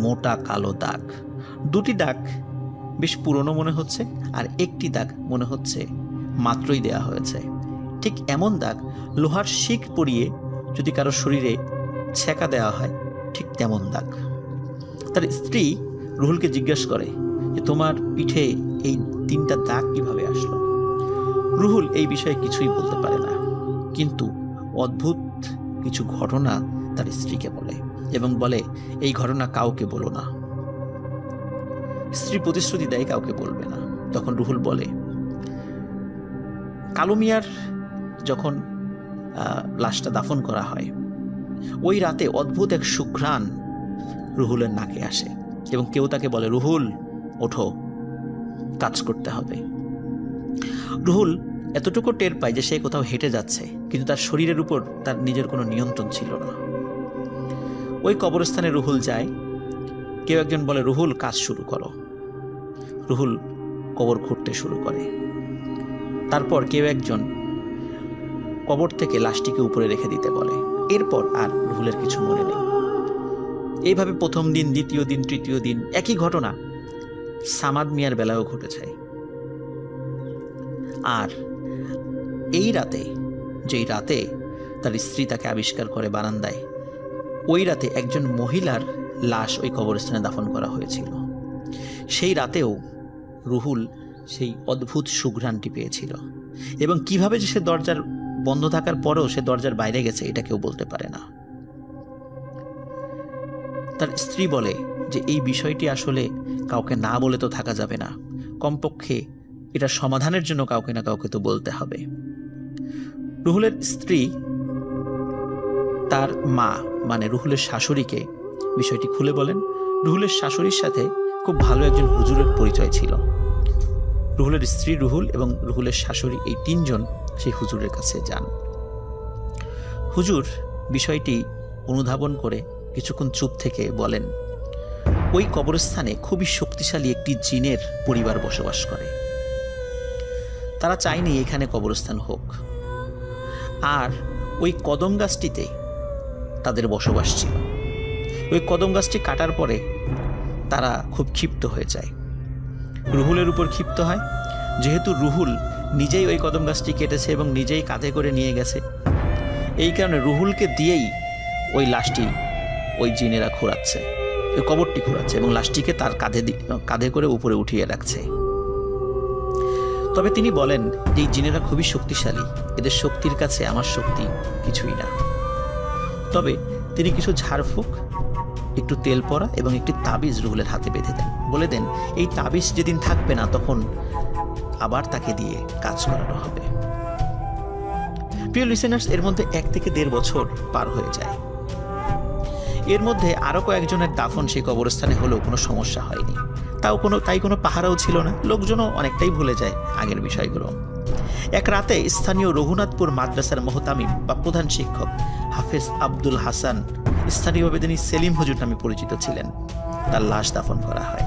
মোটা কালো দাগ। 2টি দাগ বেশ পুরনো মনে হচ্ছে, আর একটি দাগ মনে হচ্ছে মাত্রই দেয়া হয়েছে। ঠিক এমন দাগ লোহার শিক পরিয়ে যদি কারো শরীরে ছেঁকা দেওয়া হয়, ঠিক তেমন দাগ। তার স্ত্রী রুহুলকে জিজ্ঞাসা করে যে তোমার পিঠে এই 3টা দাগ কিভাবে আসলো? রুহুল এই বিষয়ে কিছুই বলতে পারে না, কিন্তু অদ্ভুত কিছু ঘটনা তার স্ত্রীকে বলে এবং বলে এই ঘটনা কাউকে বলো না, স্ত্রী প্রতিশ্রুতি দেয় কাউকে বলবে না। তখন রুহুল বলে, কালু মিয়ার যখন লাশটা দাফন করা হয় ওই রাতে অদ্ভুত এক সুঘ্রাণ রুহুলের নাকে আসে এবং কেউ তাকে বলে, রুহুল ওঠো, কাজ করতে হবে। রুহুল এতটুকু টের পায় যে সে কোথাও হেঁটে যাচ্ছে, কিন্তু তার শরীরের উপর তার নিজের কোনো নিয়ন্ত্রণ ছিল না। ওই কবরস্থানে রুহুল যায়। কেউ একজন বলে, রুহুল কাজ শুরু করো। রুহুল কবর খুঁড়তে শুরু করে। তারপর কেউ একজন কবর থেকে লাশটিকে উপরে রেখে দিতে বলে। এরপর আর রুহুলের কিছু মনে নেই। এইভাবে প্রথম দিন, দ্বিতীয় দিন, তৃতীয় দিন একই ঘটনা সামাদ মিয়ার বেলায়ও ঘটেছে। আর এই রাতে, যেই রাতে তার স্ত্রী তাকে আবিষ্কার করে বারান্দায়, ওই রাতে একজন মহিলার লাশ ওই কবরস্থানে দাফন করা হয়েছিল। সেই রাতেও রুহুল সেই অদ্ভুত সুঘ্রাণটি পেয়েছিল এবং কিভাবে যে সে দরজার বন্ধ থাকার পরেও সে দরজার বাইরে গেছে এটা কেউ বলতে পারে না। তার স্ত্রী বলে যে এই বিষয়টি আসলে কাউকে না বলে তো থাকা যাবে না, কমপক্ষে এটা সমাধানের জন্য কাউকে না কাউকে তো বলতে হবে। রুহুলের স্ত্রী তার মা মানে রুহুলের শাশুড়িকে বিষয়টি খুলে বলেন। রুহুলের শাশুড়ির সাথে খুব ভালো একজন হুজুরের পরিচয় ছিল। রুহুলের স্ত্রী, রুহুল এবং রুহুলের শাশুড়ি এই তিনজন সেই হুজুরের কাছে যান। হুজুর বিষয়টি অনুধাবন করে কিছুক্ষণ চুপ থেকে বলেন, ওই কবরস্থানে খুবই শক্তিশালী একটি জিনের পরিবার বসবাস করে। তারা চায়নি এখানে কবরস্থান হোক। আর ওই কদম গাছটিতে তাদের বসবাস ছিল। ওই কদম গাছটি কাটার পরে তারা খুব ক্ষিপ্ত হয়ে যায়। রুহুলের উপর ক্ষিপ্ত হয়। যেহেতু রুহুল নিজেই ওই কদম গাছটি কেটেছে এবং নিজেই কাঁধে করে নিয়ে গেছে, এই কারণে রুহুলকে দিয়েই ওই লাশটি ওই জিনেরা খোঁড়াচ্ছে, ওই কবরটি খোঁড়াচ্ছে এবং লাশটিকে তার কাঁধে করে উপরে উঠিয়ে রাখছে। তবে তিনি বলেন যে এই জিনেরা খুবই শক্তিশালী, এদের শক্তির কাছে আমার শক্তি কিছুই না। তবে তিনি কিছু ঝাড়ফুঁক, একটু তেল পড়া এবং একটি তাবিজ রুহুলের হাতে বেঁধে দেন। বলে দেন এই তাবিজ যেদিন থাকবে না তখন আবার তাকে দিয়ে কাজ করানো হবে। প্রিয় লিসেনার্স, এর মধ্যে 1 থেকে 1.5 বছর পার হয়ে যায়। এর মধ্যে আরো কয়েকজনের দাফন সেই কবরস্থানে হলেও কোনো সমস্যা হয়নি। তাই কোনো পাহারাও ছিল না। লোকজনও অনেকটাই ভুলে যায় আগের বিষয়গুলো। এক রাতে স্থানীয় রঘুনাথপুর মাদ্রাসার মোহতামিম বা প্রধান শিক্ষক হাফেজ আব্দুল হাসান, স্থানীয়ভাবে তিনি সেলিম হুজুর নামে পরিচিত ছিলেন, তার লাশ দাফন করা হয়।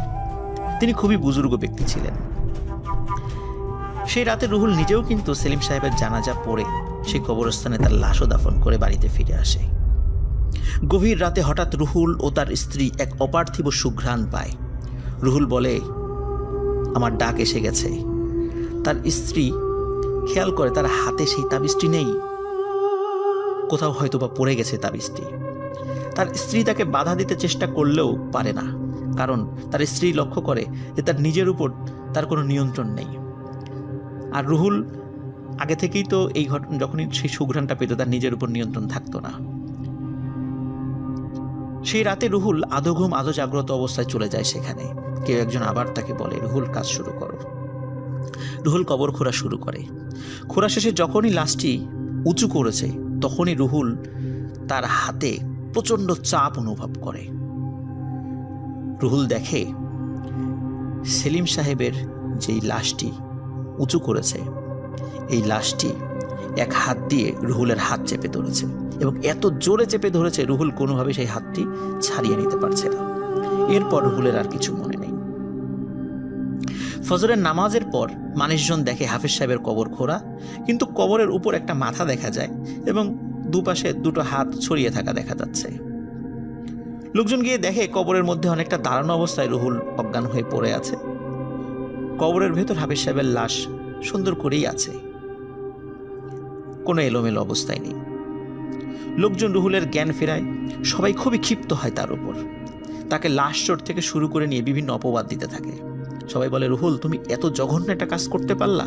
তিনি খুবই বুজুর্গ ব্যক্তি ছিলেন। সেই রাতে রুহুল নিজেও কিন্তু সেলিম সাহেবের জানাজা পড়ে সেই কবরস্থানে তার লাশও দাফন করে বাড়িতে ফিরে আসে। গভীর রাতে হঠাৎ রুহুল ও তার স্ত্রী এক অপার্থিব সুঘ্রাণ পায়। রুহুল বলে, আমার ডাক এসে গেছে। তার স্ত্রী খেয়াল করে তার হাতে সেই তাবিজটি নেই, কোথাও হয়তো বা পড়ে গেছে তাবিজটি। তার স্ত্রী তাকে বাধা দিতে চেষ্টা করলেও পারে না, কারণ তার স্ত্রী লক্ষ্য করে যে তার নিজের উপর তার কোনো নিয়ন্ত্রণ নেই। আর রুহুল আগে থেকেই তো এই ঘটনা, যখনই সেই সুঘ্রাণটা পেত তার নিজের উপর নিয়ন্ত্রণ থাকতো না। সেই রাতে রুহুল আধো ঘুম আধো জাগ্রত অবস্থায় চলে যায় সেখানে। কেউ একজন আবার তাকে বলে, রুহুল কাজ শুরু করো। রুহুল কবর খোঁড়া শুরু করে। খোঁড়া শেষে যখনই লাশটি উঁচু করেছে তখনই রুহুল তার হাতে প্রচন্ড চাপ অনুভব করে। রুহুল দেখে সেলিম সাহেবের যেই লাশটি উঁচু করেছে এই লাশটি এক হাত দিয়ে রুহুলের হাত চেপে ধরেছে এবং এত জোরে চেপে ধরেছে রুহুল কোনোভাবে সেই হাতটি ছাড়িয়ে নিতে পারছে না। এরপর রুহুলের আর কিছু মনে নেই। ফজরের নামাজের পর মানুষজন দেখে হাফেজ সাহেবের কবর খোঁড়া, কিন্তু কবরের উপর একটা মাথা দেখা যায় এবং দুপাশে দুটো হাত ছড়িয়ে থাকা দেখা যাচ্ছে। লোকজন গিয়ে দেখে কবরের মধ্যে অনেকটা দাঁড়ানো অবস্থায় রুহুল অজ্ঞান হয়ে পড়ে আছে। কবরের ভেতর হাফেজ সাহেবের লাশ সুন্দর করেই আছে, কোনো এলোমেলো অবস্থায় নেই। লোকজন রুহুলের জ্ঞান ফেরায়, সবাই খুবই ক্ষিপ্ত হয় তার উপর। তাকে লাশ চোট থেকে শুরু করে নিয়ে বিভিন্ন অপবাদ দিতে থাকে। সবাই বলে, রুহুল তুমি এত জঘন্য একটা কাজ করতে পারলা,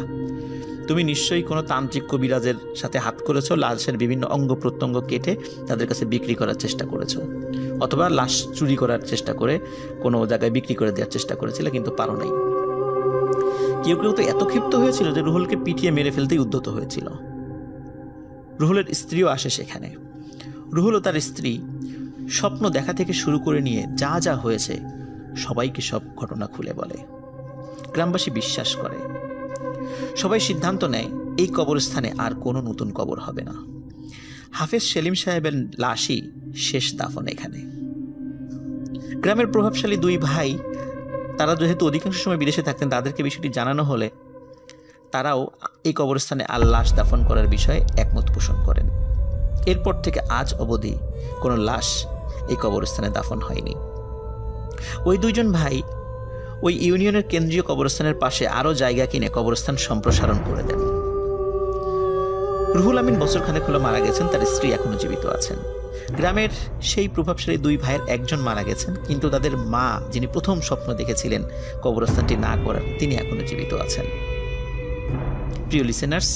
তুমি নিশ্চয়ই কোনো তান্ত্রিক কবিরাজের সাথে হাত করেছো, লাশের বিভিন্ন অঙ্গ প্রত্যঙ্গ কেটে তাদের কাছে বিক্রি করার চেষ্টা করেছো, অথবা লাশ চুরি করার চেষ্টা করে কোনো জায়গায় বিক্রি করে দেওয়ার চেষ্টা করেছিলে, কিন্তু পারো নাই। কেউ কেউ তো এত ক্ষিপ্ত হয়েছিল যে রুহুলকে পিটিয়ে মেরে ফেলতেই উদ্যত হয়েছিল। রুহুলের স্ত্রীও আসে সেখানে। রুহুল ও তার স্ত্রী স্বপ্ন দেখা থেকে শুরু করে নিয়ে যা যা হয়েছে সবাইকে সব ঘটনা খুলে বলে। গ্রামবাসী বিশ্বাস করে। সবাই সিদ্ধান্ত নেয় এই কবরস্থানে আর কোনো নতুন কবর হবে না। হাফেজ সেলিম সাহেবের লাশই শেষ দাফন এখানে। গ্রামের প্রভাবশালী দুই ভাই, তারা যেহেতু অধিকাংশ সময় বিদেশে থাকতেন, তাদেরকে বিষয়টি জানানো হলে তারাও এই কবরস্থানে আর লাশ দাফন করার বিষয়ে একমত পোষণ করেন। এরপর থেকে আজ অবধি কোনো লাশ এই কবরস্থানে দাফন হয়নি। ওই দুইজন ভাই ওই ইউনিয়নের কেন্দ্রীয় কবরস্থানের পাশে আরও জায়গা কিনে কবরস্থান সম্প্রসারণ করে দেন। রুহুল আমিন বছরখানেক হলো মারা গেছেন, তার স্ত্রী এখনো জীবিত আছেন। গ্রামের সেই প্রভাবশালী দুই ভাইয়ের একজন মারা গেছেন, কিন্তু তাদের মা, যিনি প্রথম স্বপ্ন দেখেছিলেন কবরস্থানটি না করার, তিনি এখনো জীবিত আছেন। প্রিয় লিসেনার্স,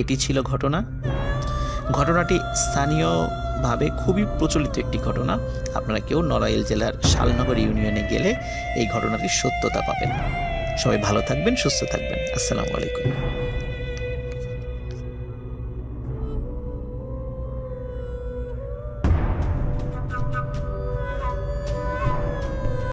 এটি ছিল ঘটনাটি স্থানীয়ভাবে খুবই প্রচলিত একটি ঘটনা। আপনারা কেউ নড়াইল জেলার শালনগর ইউনিয়নে গেলে এই ঘটনাটির সত্যতা পাবেন। সবাই ভালো থাকবেন, সুস্থ থাকবেন। আসসালামু আলাইকুম।